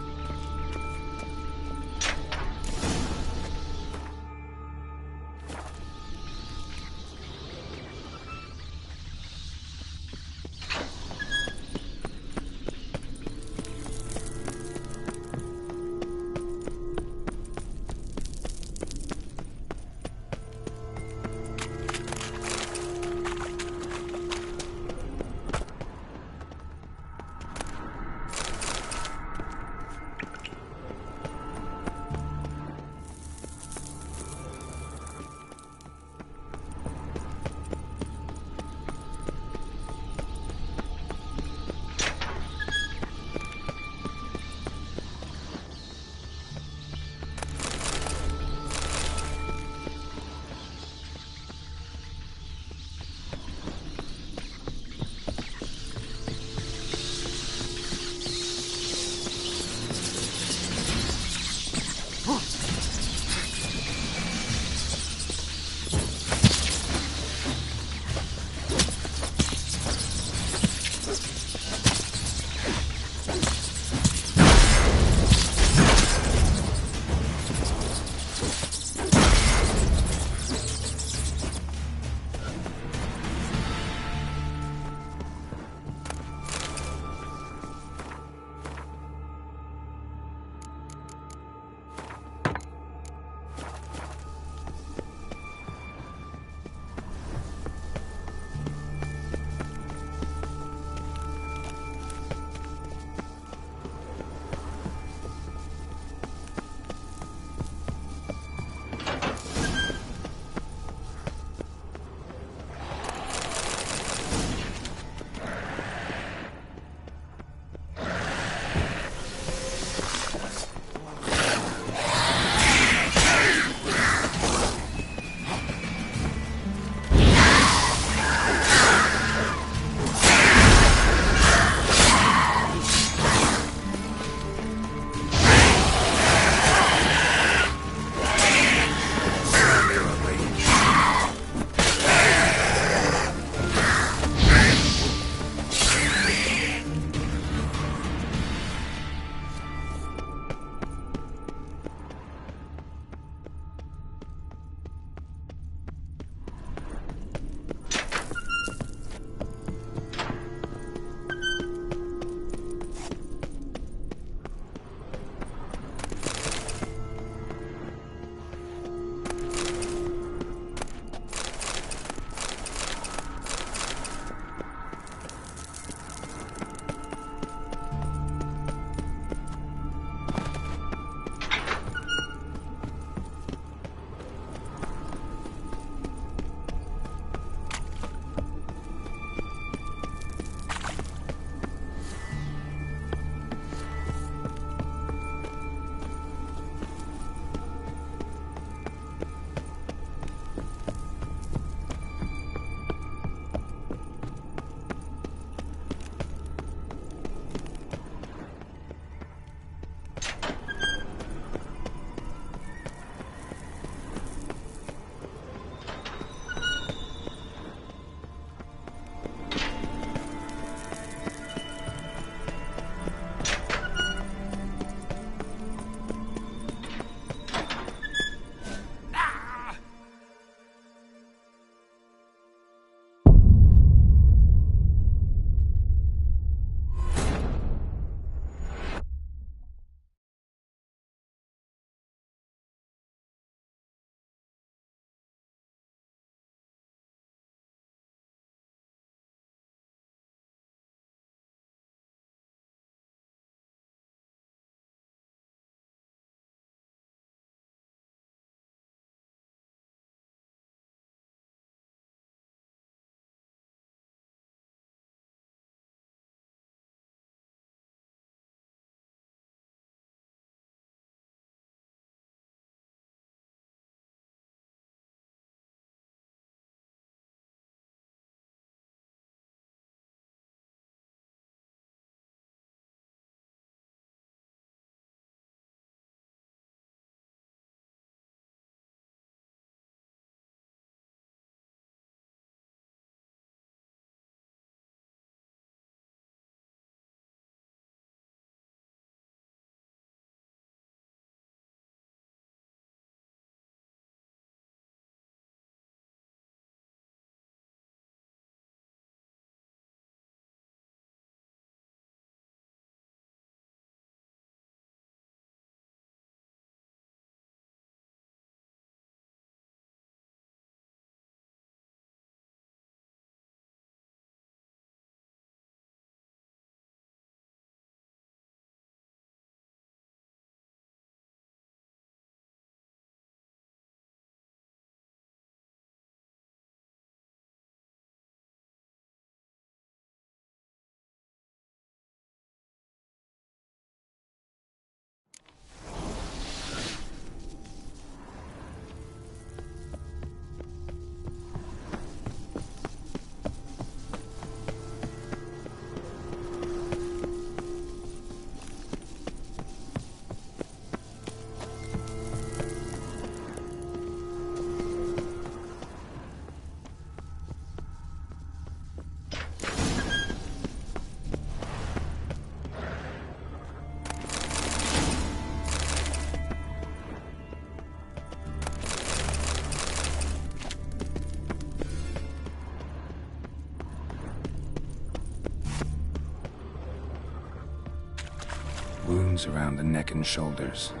noose around the neck and shoulders.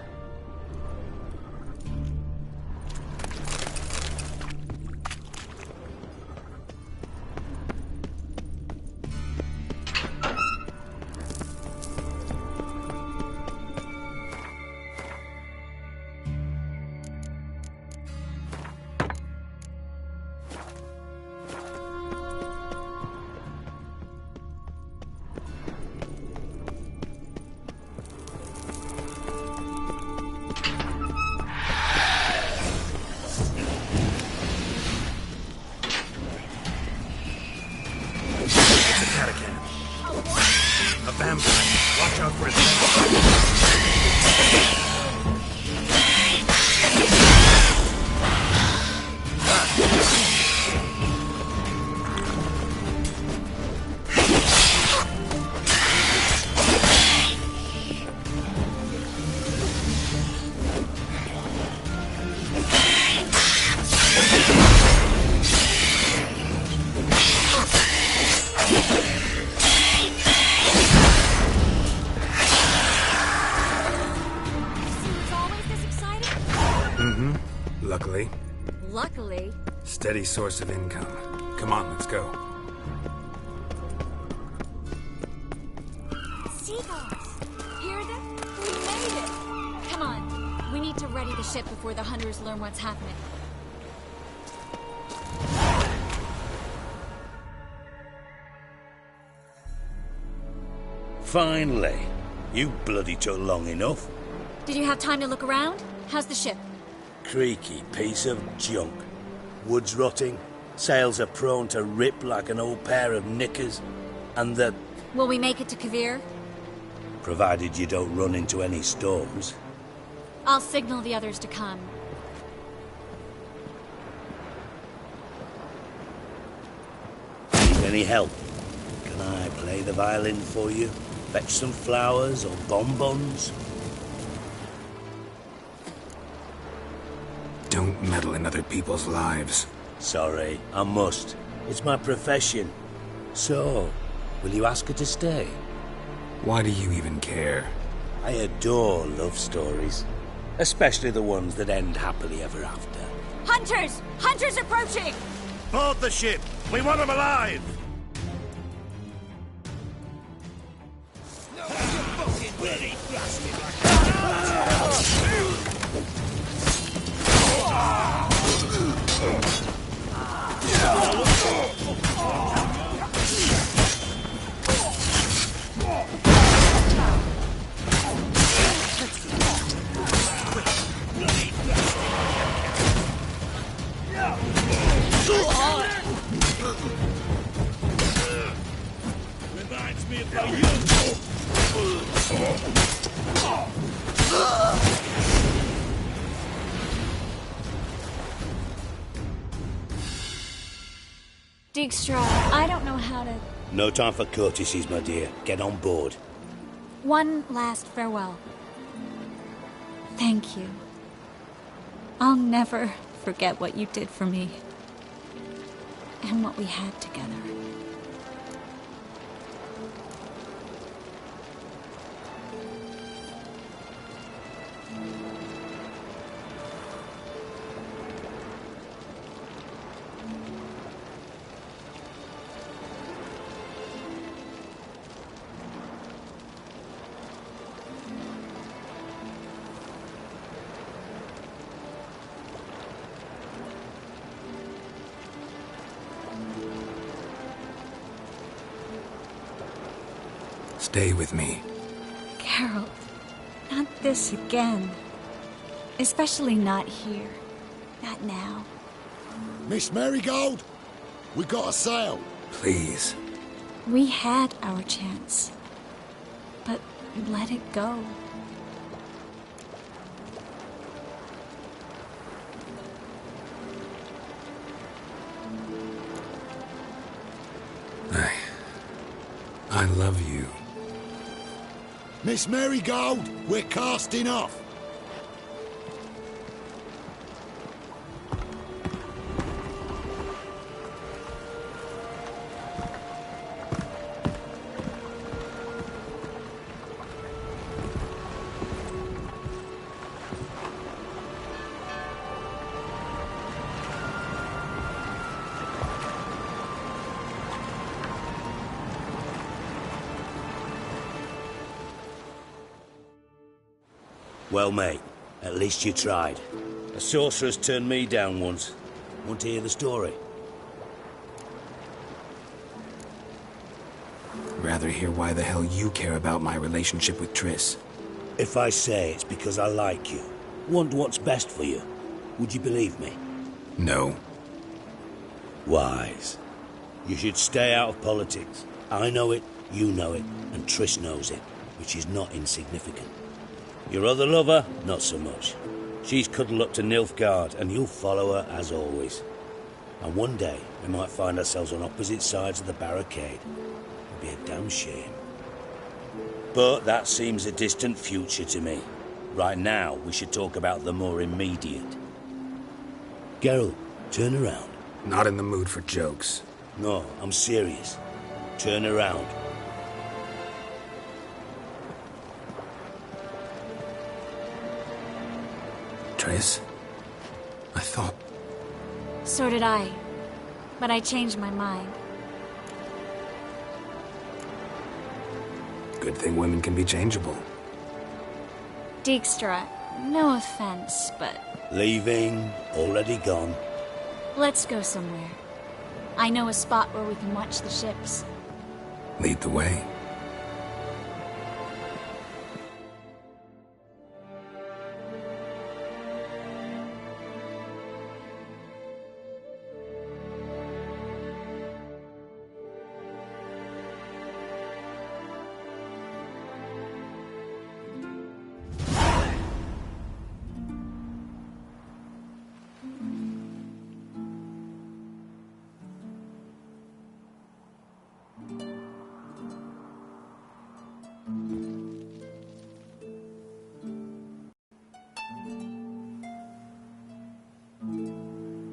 Luckily. Steady source of income. Come on, let's go. Seagulls! Hear them? We made it! Come on. We need to ready the ship before the hunters learn what's happening. Finally. You bloody took long enough. Did you have time to look around? How's the ship? Creaky piece of junk. Wood's rotting, sails are prone to rip like an old pair of knickers, and the... Will we make it to Kavir? Provided you don't run into any storms. I'll signal the others to come. Need any help? Can I play the violin for you? Fetch some flowers or bonbons? Don't meddle in other people's lives. Sorry, I must. It's my profession. So, will you ask her to stay? Why do you even care? I adore love stories. Especially the ones that end happily ever after. Hunters! Hunters approaching! Board the ship! We want them alive! No, you fucking bloody bastard! Reminds me of my youth. Dijkstra, I don't know how to... No time for courtesies, my dear. Get on board. One last farewell. Thank you. I'll never forget what you did for me. And what we had together. Stay with me. Geralt, not this again. Especially not here. Not now. Miss Marigold, we got a sail. Please. We had our chance. But let it go. I love you. Miss Marigold, we're casting off. Well, mate, at least you tried. A sorcerer's turned me down once. Want to hear the story? Rather hear why the hell you care about my relationship with Triss. If I say it's because I like you, want what's best for you, would you believe me? No. Wise. You should stay out of politics. I know it, you know it, and Triss knows it, which is not insignificant. Your other lover, not so much. She's cuddled up to Nilfgaard, and you'll follow her as always. And one day, we might find ourselves on opposite sides of the barricade. It'd be a damn shame. But that seems a distant future to me. Right now, we should talk about the more immediate. Geralt, turn around. Not in the mood for jokes. No, I'm serious. Turn around. Triss? I thought... So did I. But I changed my mind. Good thing women can be changeable. Dijkstra, no offense, but... Leaving, already gone. Let's go somewhere. I know a spot where we can watch the ships. Lead the way.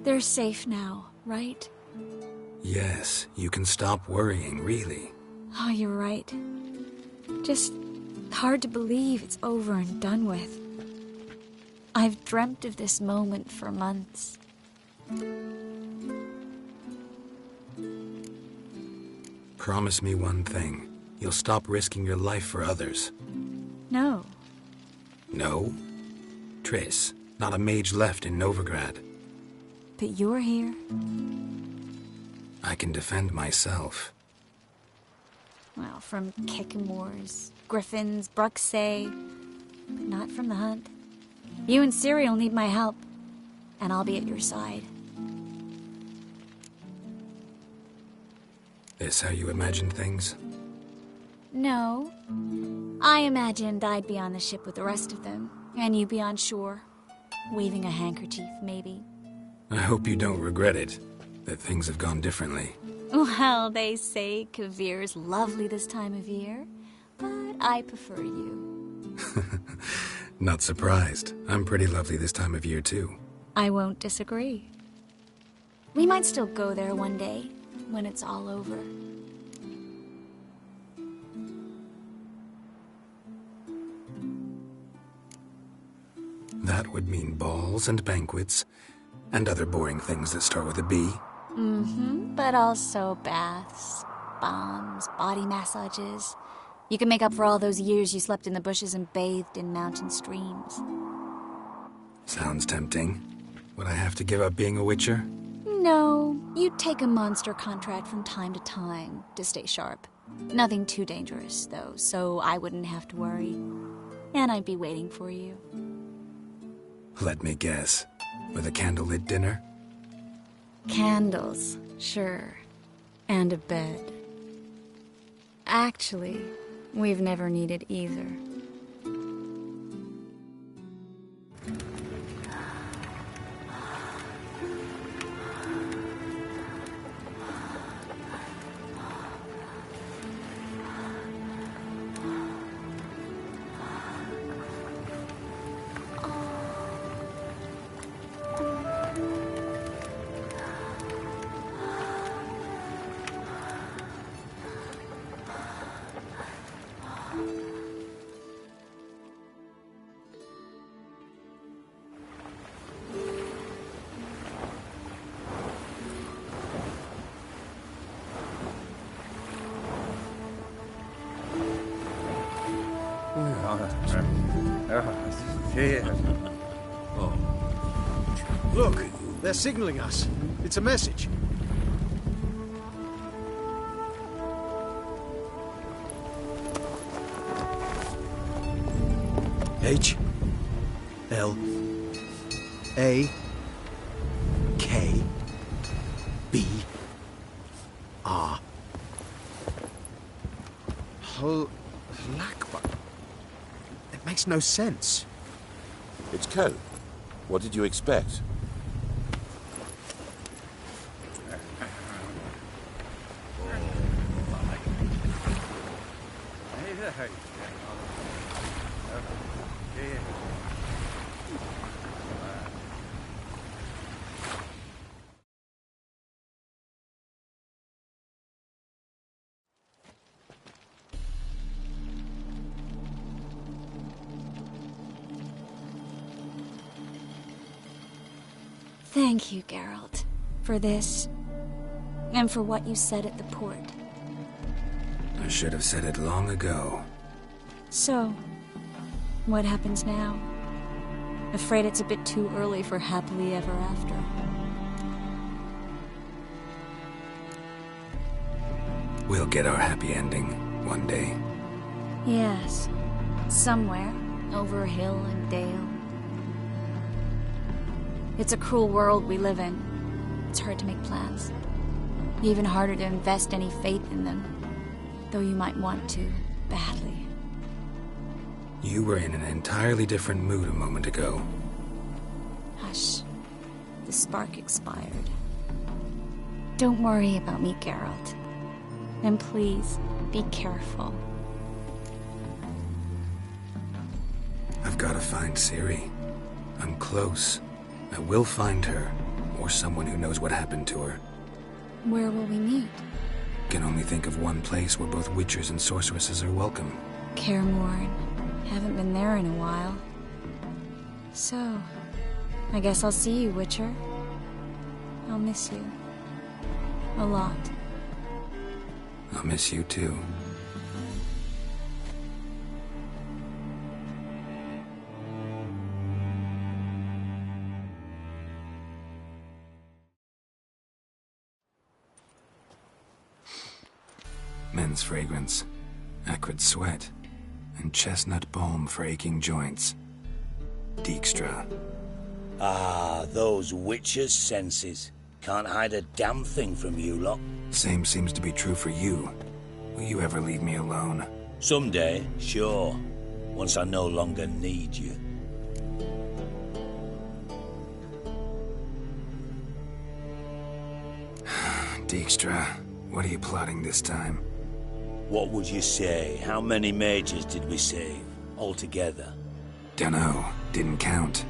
They're safe now, right? Yes, you can stop worrying, really. Oh, you're right. Just hard to believe it's over and done with. I've dreamt of this moment for months. Promise me one thing. You'll stop risking your life for others. No. No? Triss, not a mage left in Novigrad. But you're here. I can defend myself. Well, from Kickamores, Griffins, Bruxay, but not from the hunt. You and Ciri'll need my help, and I'll be at your side. This how you imagined things? No. I imagined I'd be on the ship with the rest of them, and you be on shore, waving a handkerchief, maybe. I hope you don't regret it, that things have gone differently. Well, they say Kavir's lovely this time of year, but I prefer you. Not surprised. I'm pretty lovely this time of year, too. I won't disagree. We might still go there one day, when it's all over. That would mean balls and banquets, and other boring things that start with a B. Mm-hmm, but also baths, bombs, body massages. You can make up for all those years you slept in the bushes and bathed in mountain streams. Sounds tempting. Would I have to give up being a witcher? No, you'd take a monster contract from time to time to stay sharp. Nothing too dangerous, though, so I wouldn't have to worry. And I'd be waiting for you. Let me guess. With a candlelit dinner? Candles, sure. And a bed. Actually, we've never needed either. Here. Oh. Look, they're signaling us. It's a message. H L A K B R. Lakbar. It makes no sense. It's code. What did you expect? Thank you, Geralt, for this, and for what you said at the port. I should have said it long ago. So, what happens now? Afraid it's a bit too early for happily ever after. We'll get our happy ending one day. Yes, somewhere, over hill and dale. It's a cruel world we live in. It's hard to make plans. Even harder to invest any faith in them. Though you might want to, badly. You were in an entirely different mood a moment ago. Hush. The spark expired. Don't worry about me, Geralt. And please, be careful. I've got to find Ciri. I'm close. I will find her, or someone who knows what happened to her. Where will we meet? Can only think of one place where both witchers and sorceresses are welcome. Kaer Morhen. Haven't been there in a while. So, I guess I'll see you, Witcher. I'll miss you. A lot. I'll miss you too. Men's fragrance, acrid sweat, and chestnut balm for aching joints. Dijkstra. Ah, those witches' senses. Can't hide a damn thing from you lot. Same seems to be true for you. Will you ever leave me alone? Someday, sure. Once I no longer need you. Dijkstra, what are you plotting this time? What would you say? How many mages did we save, altogether? Dunno. Didn't count.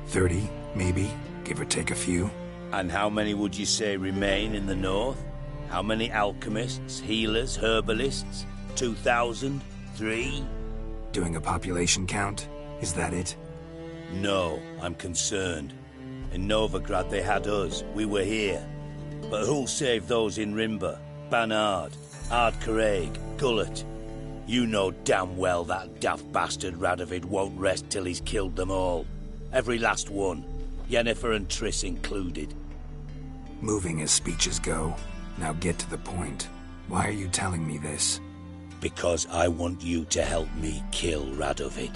30, maybe, give or take a few. And how many would you say remain in the north? How many alchemists, healers, herbalists? 2,000? 3? Doing a population count? Is that it? No, I'm concerned. In Novigrad they had us. We were here. But who'll save those in Rimba? Banard, Ardcaraig, Gullet. You know damn well that daft bastard Radovid won't rest till he's killed them all. Every last one. Yennefer and Triss included. Moving as speeches go. Now get to the point. Why are you telling me this? Because I want you to help me kill Radovid.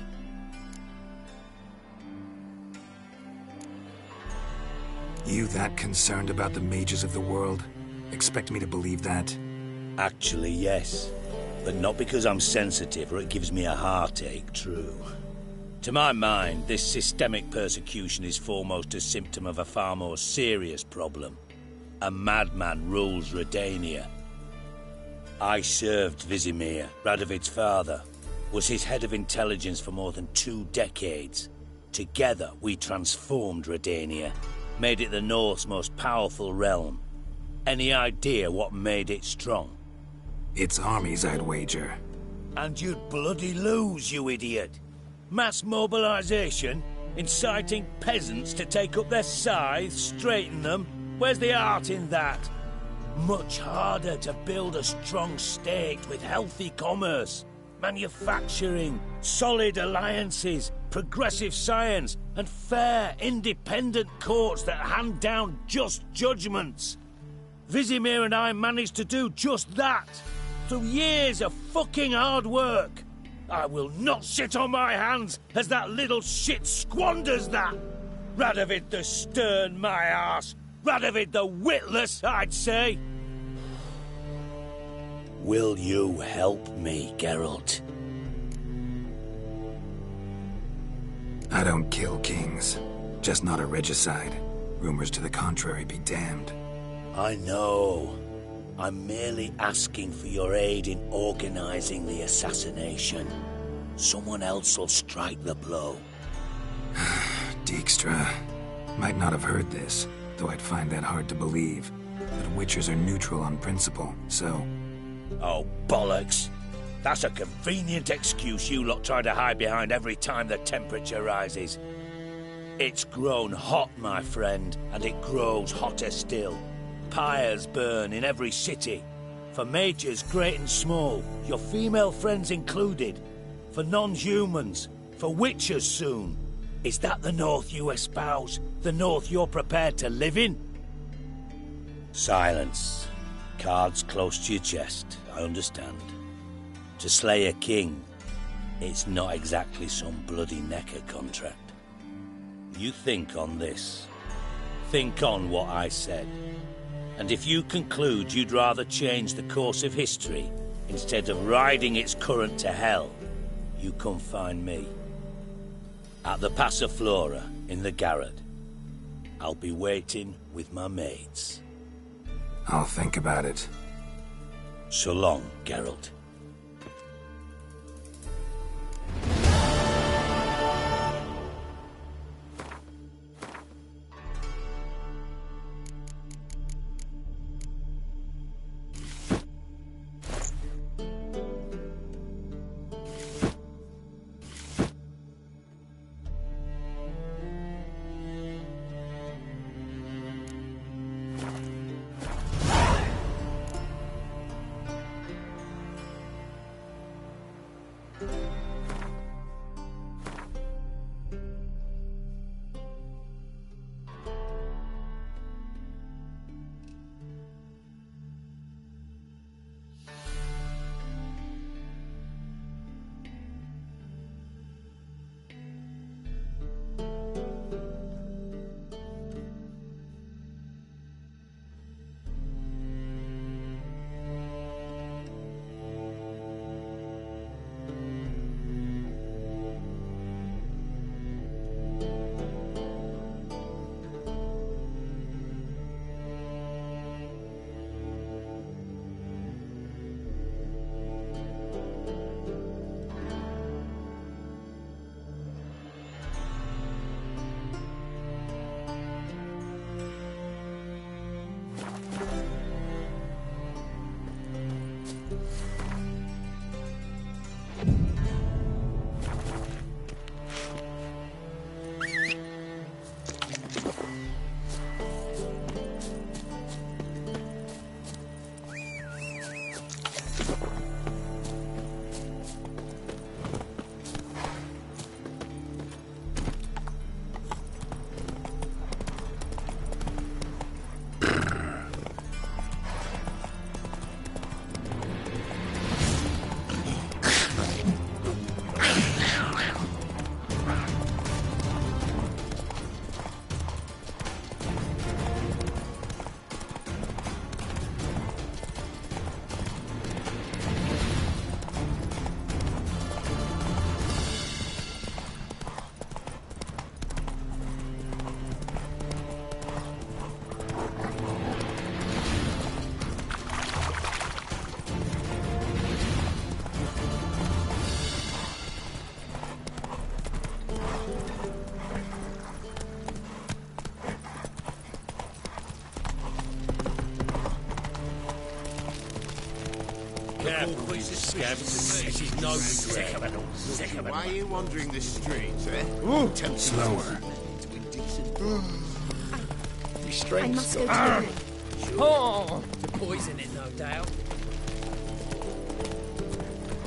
You that concerned about the mages of the world? Expect me to believe that? Actually, yes. But not because I'm sensitive or it gives me a heartache, true. To my mind, this systemic persecution is foremost a symptom of a far more serious problem. A madman rules Redania. I served Vizimir, Radovid's father, was his head of intelligence for more than 2 decades. Together, we transformed Redania, made it the North's most powerful realm. Any idea what made it strong? Its armies, I'd wager. And you'd bloody lose, you idiot. Mass mobilization? Inciting peasants to take up their scythes, straighten them? Where's the art in that? Much harder to build a strong state with healthy commerce. manufacturing, solid alliances, progressive science, and fair, independent courts that hand down just judgments. Vizimir and I managed to do just that, through years of fucking hard work. I will not sit on my hands as that little shit squanders that. Radovid the stern, my arse. Radovid the witless, I'd say. Will you help me, Geralt? I don't kill kings. Just not a regicide. Rumors to the contrary be damned. I know. I'm merely asking for your aid in organizing the assassination. Someone else will strike the blow. Dijkstra. Might not have heard this, though I'd find that hard to believe. But Witchers are neutral on principle, so... Oh, bollocks. That's a convenient excuse you lot try to hide behind every time the temperature rises. It's grown hot, my friend, and it grows hotter still. Pyres burn in every city. For mages great and small, your female friends included. For non-humans, for witchers soon. Is that the North you espouse? The North you're prepared to live in? Silence. Cards close to your chest, I understand. To slay a king, it's not exactly some bloody necker contract. You think on this. Think on what I said. And if you conclude you'd rather change the course of history instead of riding its current to hell, you come find me. At the Passiflora in the Garrod. I'll be waiting with my mates. I'll think about it. So long, Geralt. Why are you wandering the streets, eh? Slower. I must go to Oh, to poison it, no doubt.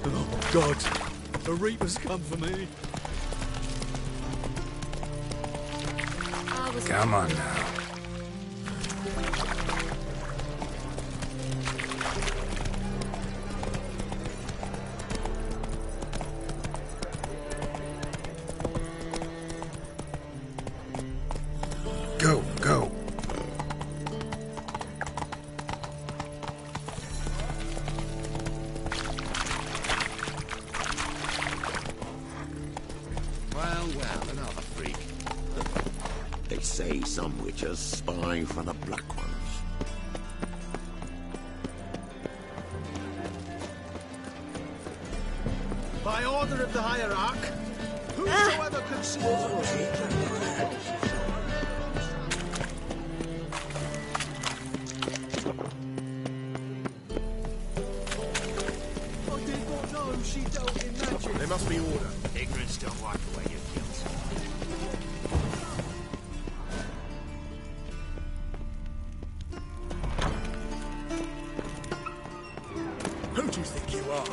Oh, God. The Reapers come for me. Come on now. Go, go. Well, another freak. They say some witches spy for the Black Ones. By order of the Hierarch, whosoever conceals I did not know she dealt in magic. There must be order. Ignorance don't wipe away your guilt. Who do you think you are?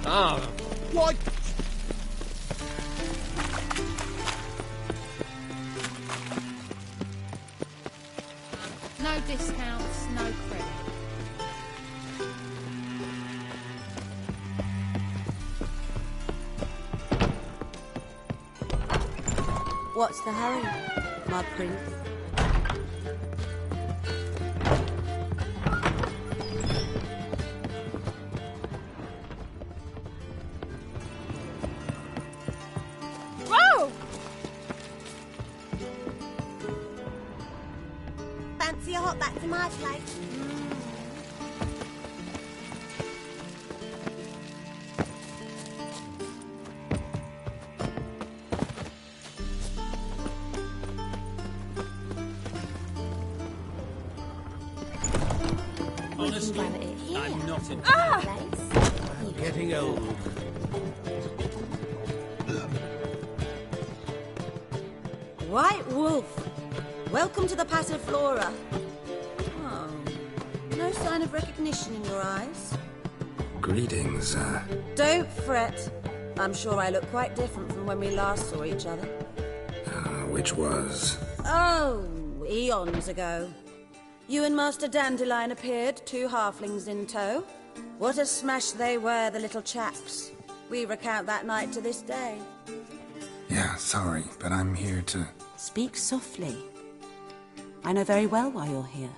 Ah, Why? No discounts, no credit. What's the hurry, my prince? Whoa! Fancy a hop back to my place? honestly, I'm not in. I'm getting old. White Wolf, welcome to the Passiflora. Oh, no sign of recognition in your eyes. Greetings, Don't fret. I'm sure I look quite different from when we last saw each other. which was... Oh, eons ago. You and Master Dandelion appeared, 2 halflings in tow. What a smash they were, the little chaps. We recount that night to this day. Yeah, sorry, but I'm here to... Speak softly. I know very well why you're here.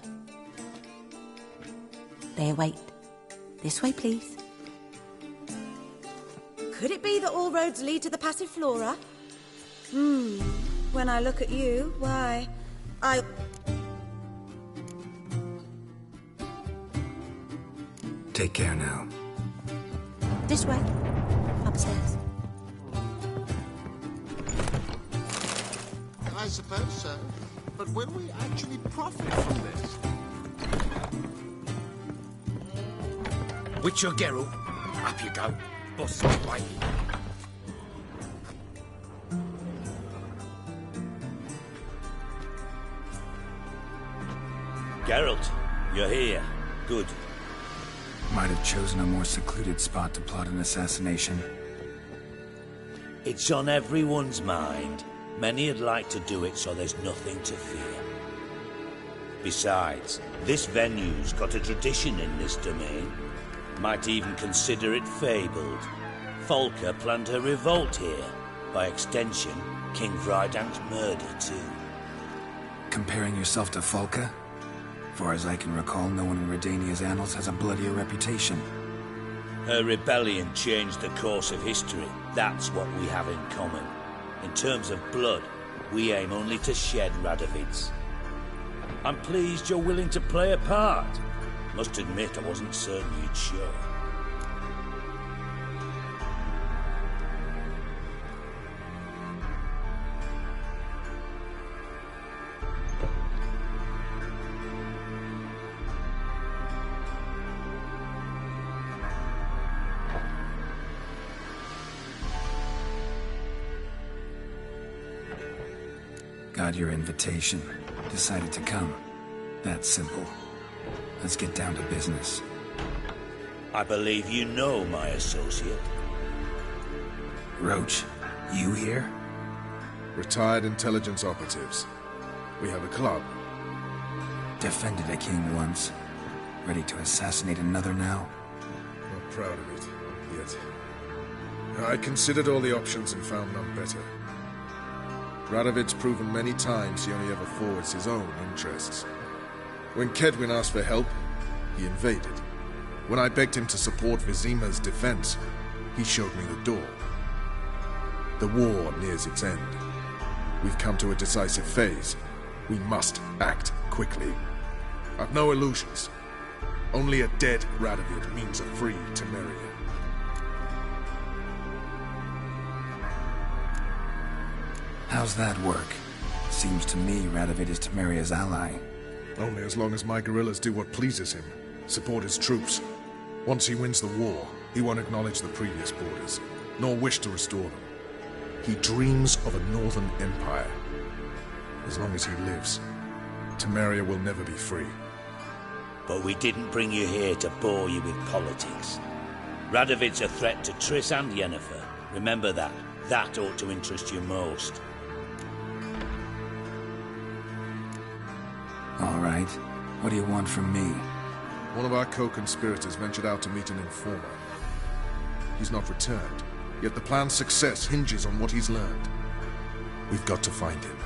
They await. This way, please. Could it be that all roads lead to the Passiflora? When I look at you, why, Take care now. This way. Upstairs. I suppose so. But will we actually profit from this? Witcher Geralt, up you go. Boss way. Geralt, you're here. Good. Might have chosen a more secluded spot to plot an assassination. It's on everyone's mind. Many would like to do it, so there's nothing to fear. Besides, this venue's got a tradition in this domain. Might even consider it fabled. Folka planned her revolt here. By extension, King Vrydank's murder, too. Comparing yourself to Folka? Far as I can recall, no one in Redania's annals has a bloodier reputation. Her rebellion changed the course of history. That's what we have in common. In terms of blood, we aim only to shed Radovid's. I'm pleased you're willing to play a part. Must admit, I wasn't certain you'd show. Got your invitation. Decided to come. That simple. Let's get down to business. I believe you know my associate. Roach, you here? Retired intelligence operatives. We have a club. Defended a king once. Ready to assassinate another now? Not proud of it, yet. I considered all the options and found none better. Radovid's proven many times he only ever forwards his own interests. When Kedwin asked for help, he invaded. When I begged him to support Vizima's defense, he showed me the door. The war nears its end. We've come to a decisive phase. We must act quickly. I've no illusions. Only a dead Radovid means a free Temeria. How's that work? Seems to me Radovid is Temeria's ally. Only as long as my guerrillas do what pleases him. Support his troops. Once he wins the war, he won't acknowledge the previous borders, nor wish to restore them. He dreams of a northern empire. As long as he lives, Temeria will never be free. But we didn't bring you here to bore you with politics. Radovid's a threat to Triss and Yennefer. Remember that. That ought to interest you most. All right. What do you want from me? One of our co-conspirators ventured out to meet an informer. He's not returned, yet the plan's success hinges on what he's learned. We've got to find him.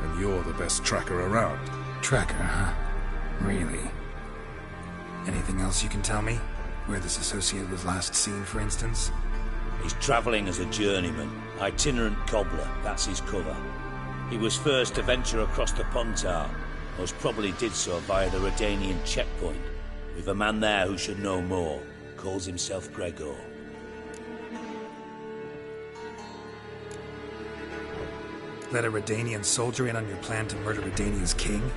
And you're the best tracker around. Tracker, huh? Really? Anything else you can tell me? Where this associate was last seen, for instance? He's travelling as a journeyman, itinerant cobbler, that's his cover. He was first to venture across the Pontar, most probably did so via the Redanian checkpoint. We've a man there who should know more, calls himself Gregor. Let a Redanian soldier in on your plan to murder Redania's king?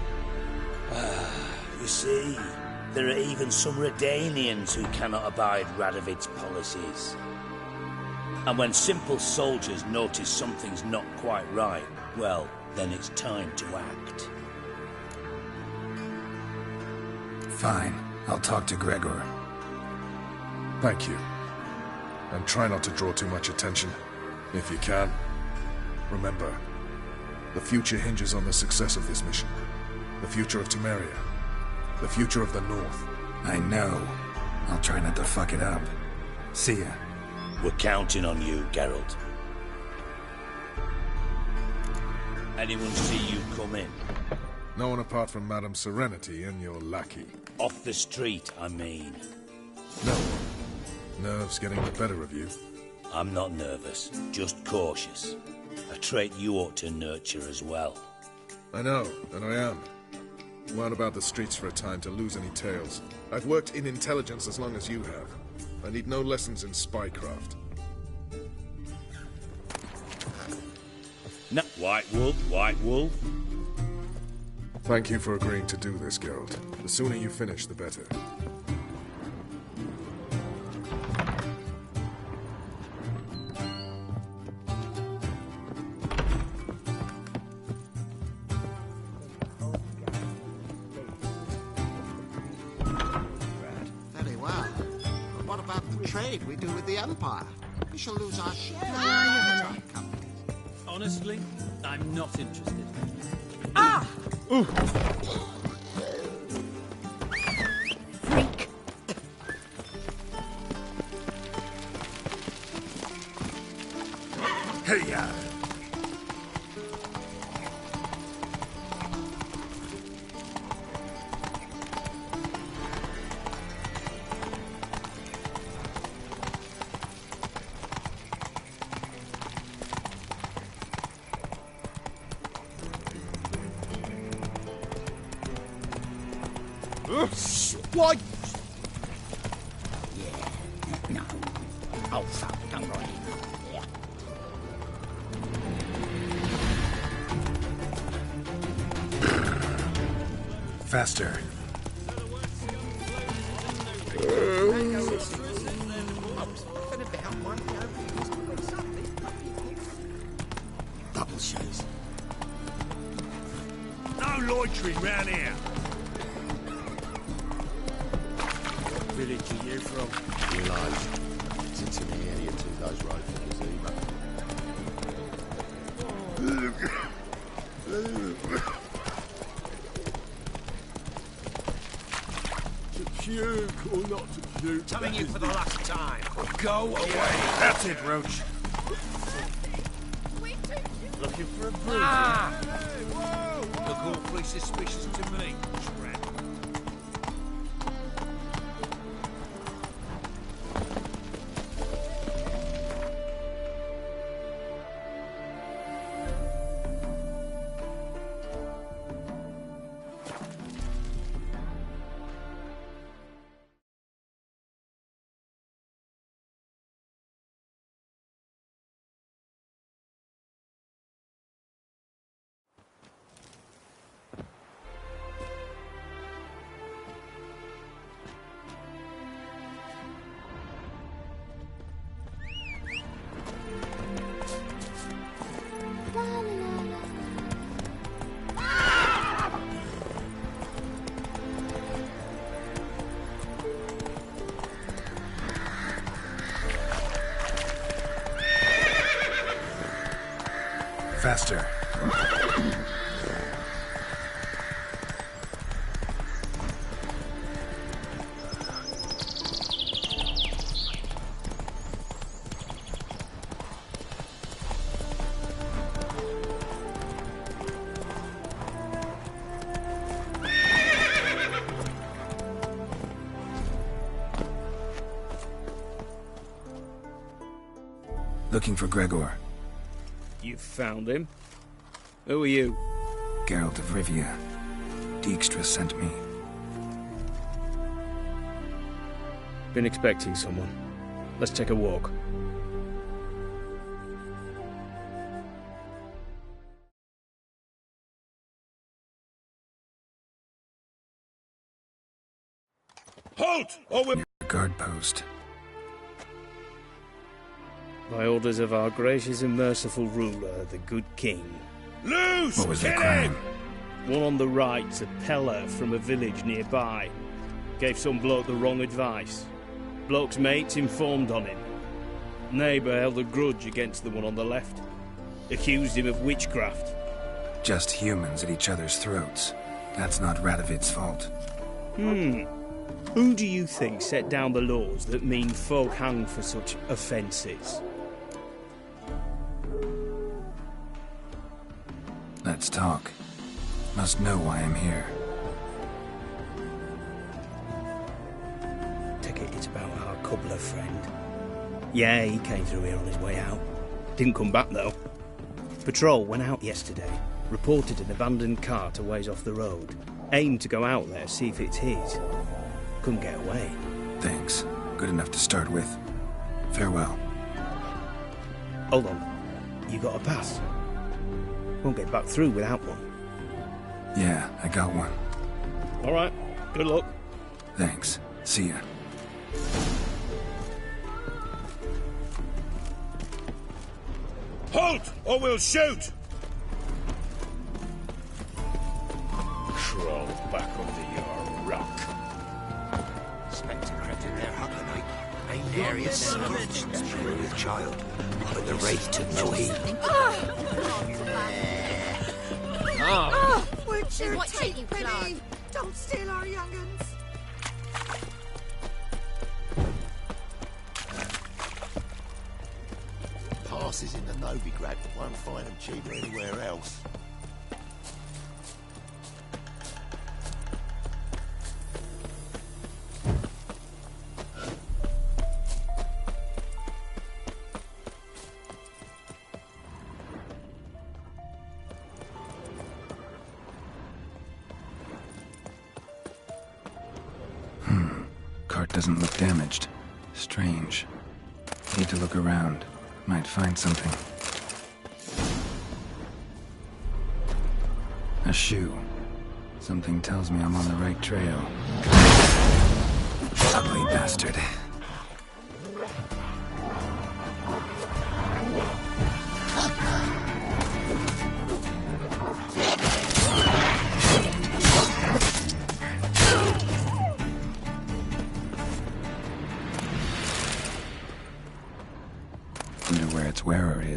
You see, there are even some Redanians who cannot abide Radovid's policies. And when simple soldiers notice something's not quite right, well, then it's time to act. Fine. I'll talk to Gregor. Thank you. And try not to draw too much attention, if you can. Remember, the future hinges on the success of this mission. The future of Temeria. The future of the North. I know. I'll try not to fuck it up. See ya. We're counting on you, Geralt. Anyone see you come in? No one apart from Madame Serenity and your lackey. Off the street, I mean. No one. Nerves getting the better of you. I'm not nervous, just cautious. A trait you ought to nurture as well. I know, and I am. Wound about the streets for a time to lose any tails. I've worked in intelligence as long as you have. I need no lessons in spycraft. No, White Wolf, White Wolf. Thank you for agreeing to do this, Geralt. The sooner you finish, the better. Very well. But what about the trade we do with the Empire? We shall lose our share. Honestly, I'm not interested. Ah! Ooh. Freak! Hey-ya! Why? Yeah. No. Oh, fuck. Don't worry. Yeah. Faster. Double shows. No loitering round here. village are you from? Realise, since in the area to those road figures To puke or not to puke? Telling you for the last time. Go away. That's it, Roach. Looking for a bruiser? Look awfully suspicious to me, Trent. Faster. Looking for Gregor. You found him? Who are you? Geralt of Rivia. Dijkstra sent me. Been expecting someone. Let's take a walk. Halt! Or we're... Guard post. By orders of our gracious and merciful ruler, the good king. Loose! What was the crime? One on the right's a peller from a village nearby. Gave some bloke the wrong advice. Bloke's mates informed on him. Neighbour held a grudge against the one on the left. Accused him of witchcraft. Just humans at each other's throats. That's not Radovid's fault. Who do you think set down the laws that mean folk hang for such offences? Let's talk. Must know why I'm here. Take it it's about our cobbler friend. Yeah, he came through here on his way out. Didn't come back, though. Patrol went out yesterday. Reported an abandoned cart a ways off the road. Aimed to go out there, see if it's his. Couldn't get away. Thanks. Good enough to start with. Farewell. Hold on. You got a pass? Won't get back through without one. Yeah, I got one. All right. Good luck. Thanks. See ya. Halt! Or we'll shoot! Crawl back under your rock. Spectre crept in their hut tonight. Ain't area servants. Screw with child. But the wraith took no heed. Richard, take pity! Don't steal our young'uns! Passes in the Novigrad. Won't find them cheaper anywhere else. Cart doesn't look damaged. Strange. Need to look around. Might find something. A shoe. Something tells me I'm on the right trail. Ugly bastard.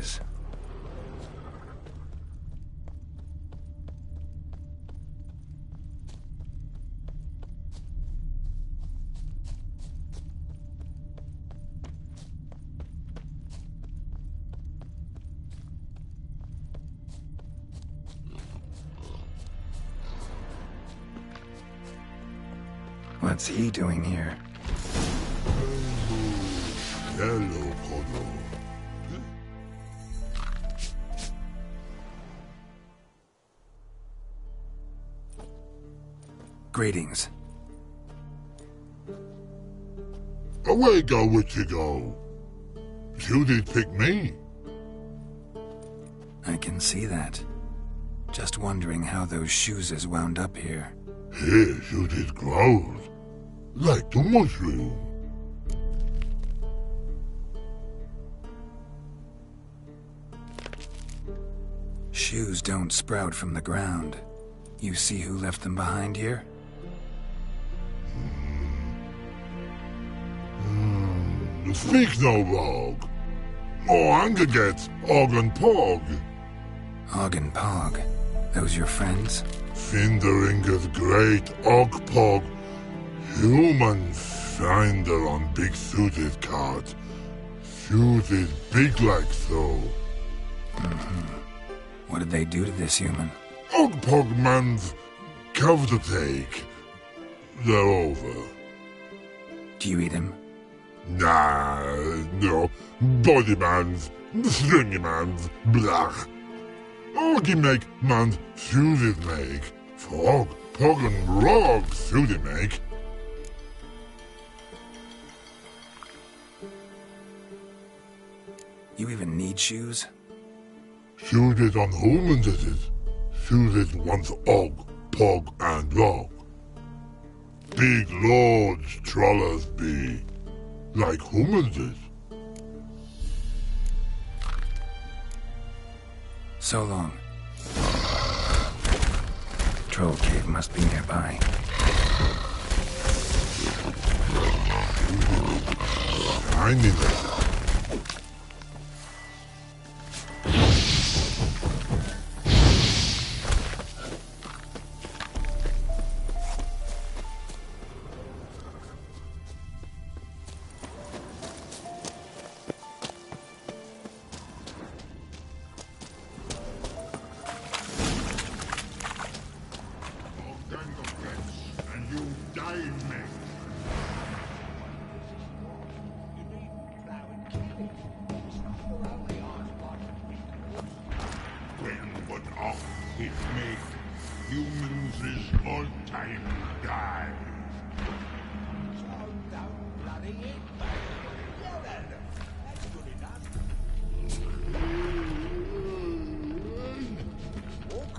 is. What's he doing here? Hello, Kodo. Greetings. Away go, witchy go. You did pick me. I can see that. Just wondering how those shoes wound up here. Here you did grow. Like the mushroom. Shoes don't sprout from the ground. You see who left them behind here? Speak no rogue. More anger gets Og and Pog. Og and Pog. Those your friends? Finderinger's great Og Pog. Human finder on big suited cards. Suited big like so. What did they do to this human? Og Pog man's cover to take. They're over. Do you eat him? Nah, no. Body man's, stringy man's, blah. Oggy make man's suited make. Frog, Pog and Rog suited make. You even need shoes? Suited on humans is it. Suited once Og, Pog and Rog. Big lords trollers be. Like humans is. So long. Troll cave must be nearby. Finding it.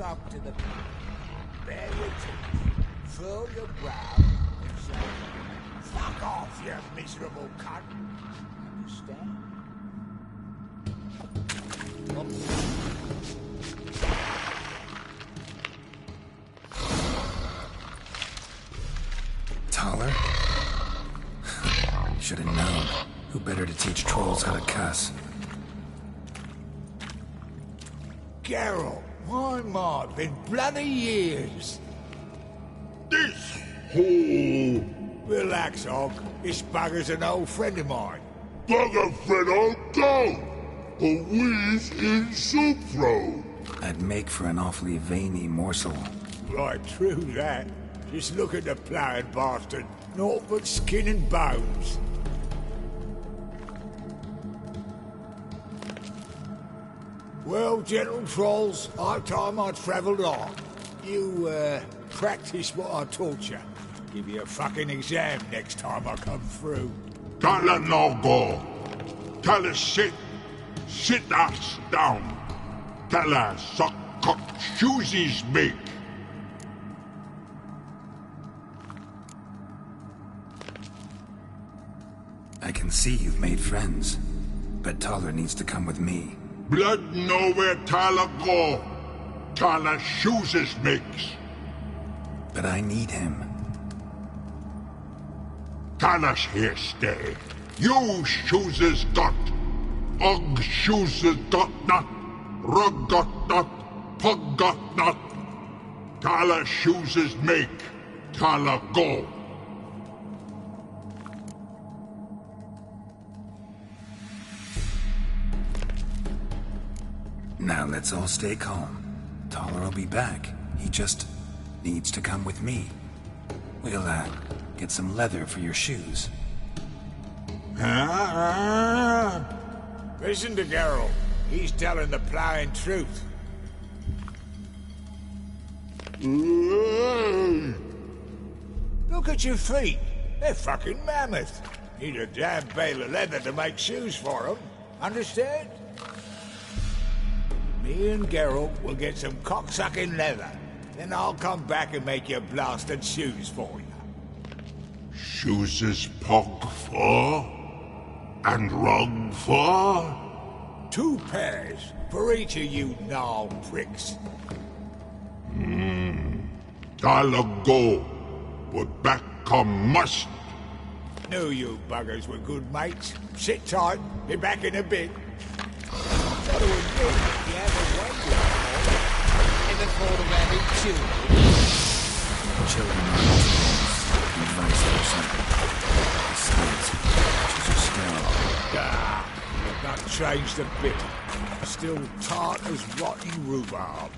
Up to the bare your teeth, furl your brow, and say, "Fuck off, you miserable cunt!" Understand? Taller? Should have known. Who better to teach trolls how to cuss? Geralt, my mod, been bloody years. This hole. Relax, Og. This bugger's an old friend of mine. Bugger friend, I'll go. A wheeze in soup throat. I'd make for an awfully veiny morsel. Right, true that. Just look at the ploughing bastard. Naught but skin and bones. Well, gentle trolls, high time I travelled on. You, practice what I taught you. Give you a fucking exam next time I come through. Don't let no go. Tell her sit. Sit ass down. Tell her suck cock shoesies make. I can see you've made friends, but Taller needs to come with me. Blood know where Tyler go. Tyler shoes makes. But I need him. Tyler's here stay. You shoes got. og shoeses got not, rug got not, pug got not. Tala shoeses make, Tala go. Now let's all stay calm. Toller will be back. He just needs to come with me. We'll, get some leather for your shoes. Listen to Geralt. He's telling the plain truth. Look at your feet. They're fucking mammoth. Need a damn bale of leather to make shoes for them. Understand? Me and Geralt will get some cocksucking leather. Then I'll come back and make your blasted shoes for you. Shoeses pug for? And rug for? 2 pairs for each of you gnarled pricks. Tala go, but back come must. Knew you buggers were good mates. Sit tight, be back in a bit. Got to admit, you have a way with it. Never thought of having children. Children are not trolls, and vice versa. Besides, she's a scout. You've not changed a bit. Still tart as rotten rhubarb.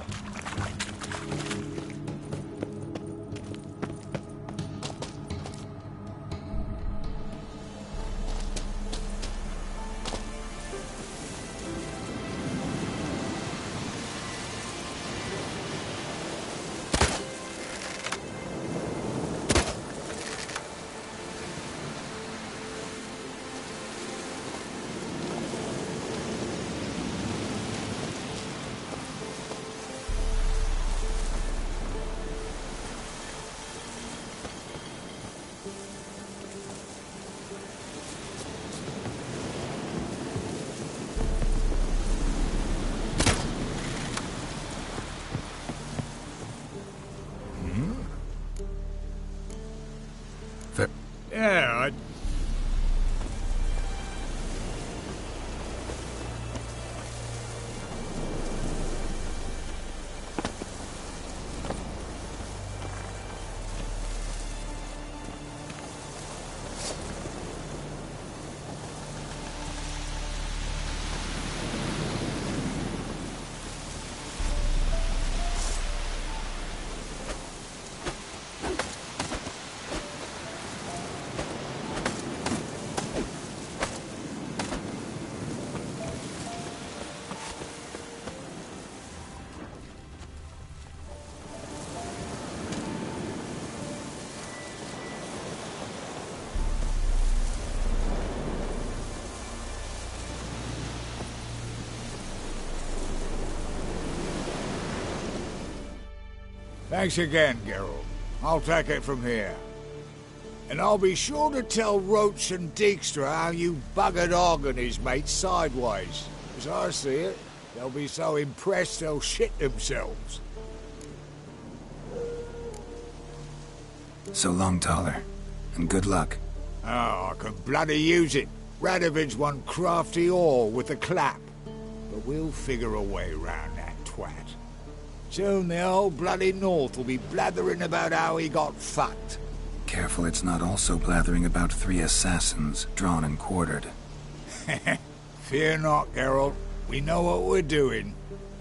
Yeah, thanks again, Geralt. I'll take it from here. And I'll be sure to tell Roach and Dijkstra how you buggered Og and his mates sideways. As I see it, they'll be so impressed they'll shit themselves. So long, Toller. And good luck. Oh, I can bloody use it. Radovid's one crafty ore with a clap. But we'll figure a way round that twat. Soon the whole bloody North will be blathering about how he got fucked. Careful it's not also blathering about 3 assassins, drawn and quartered. Fear not, Geralt. We know what we're doing.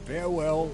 Farewell.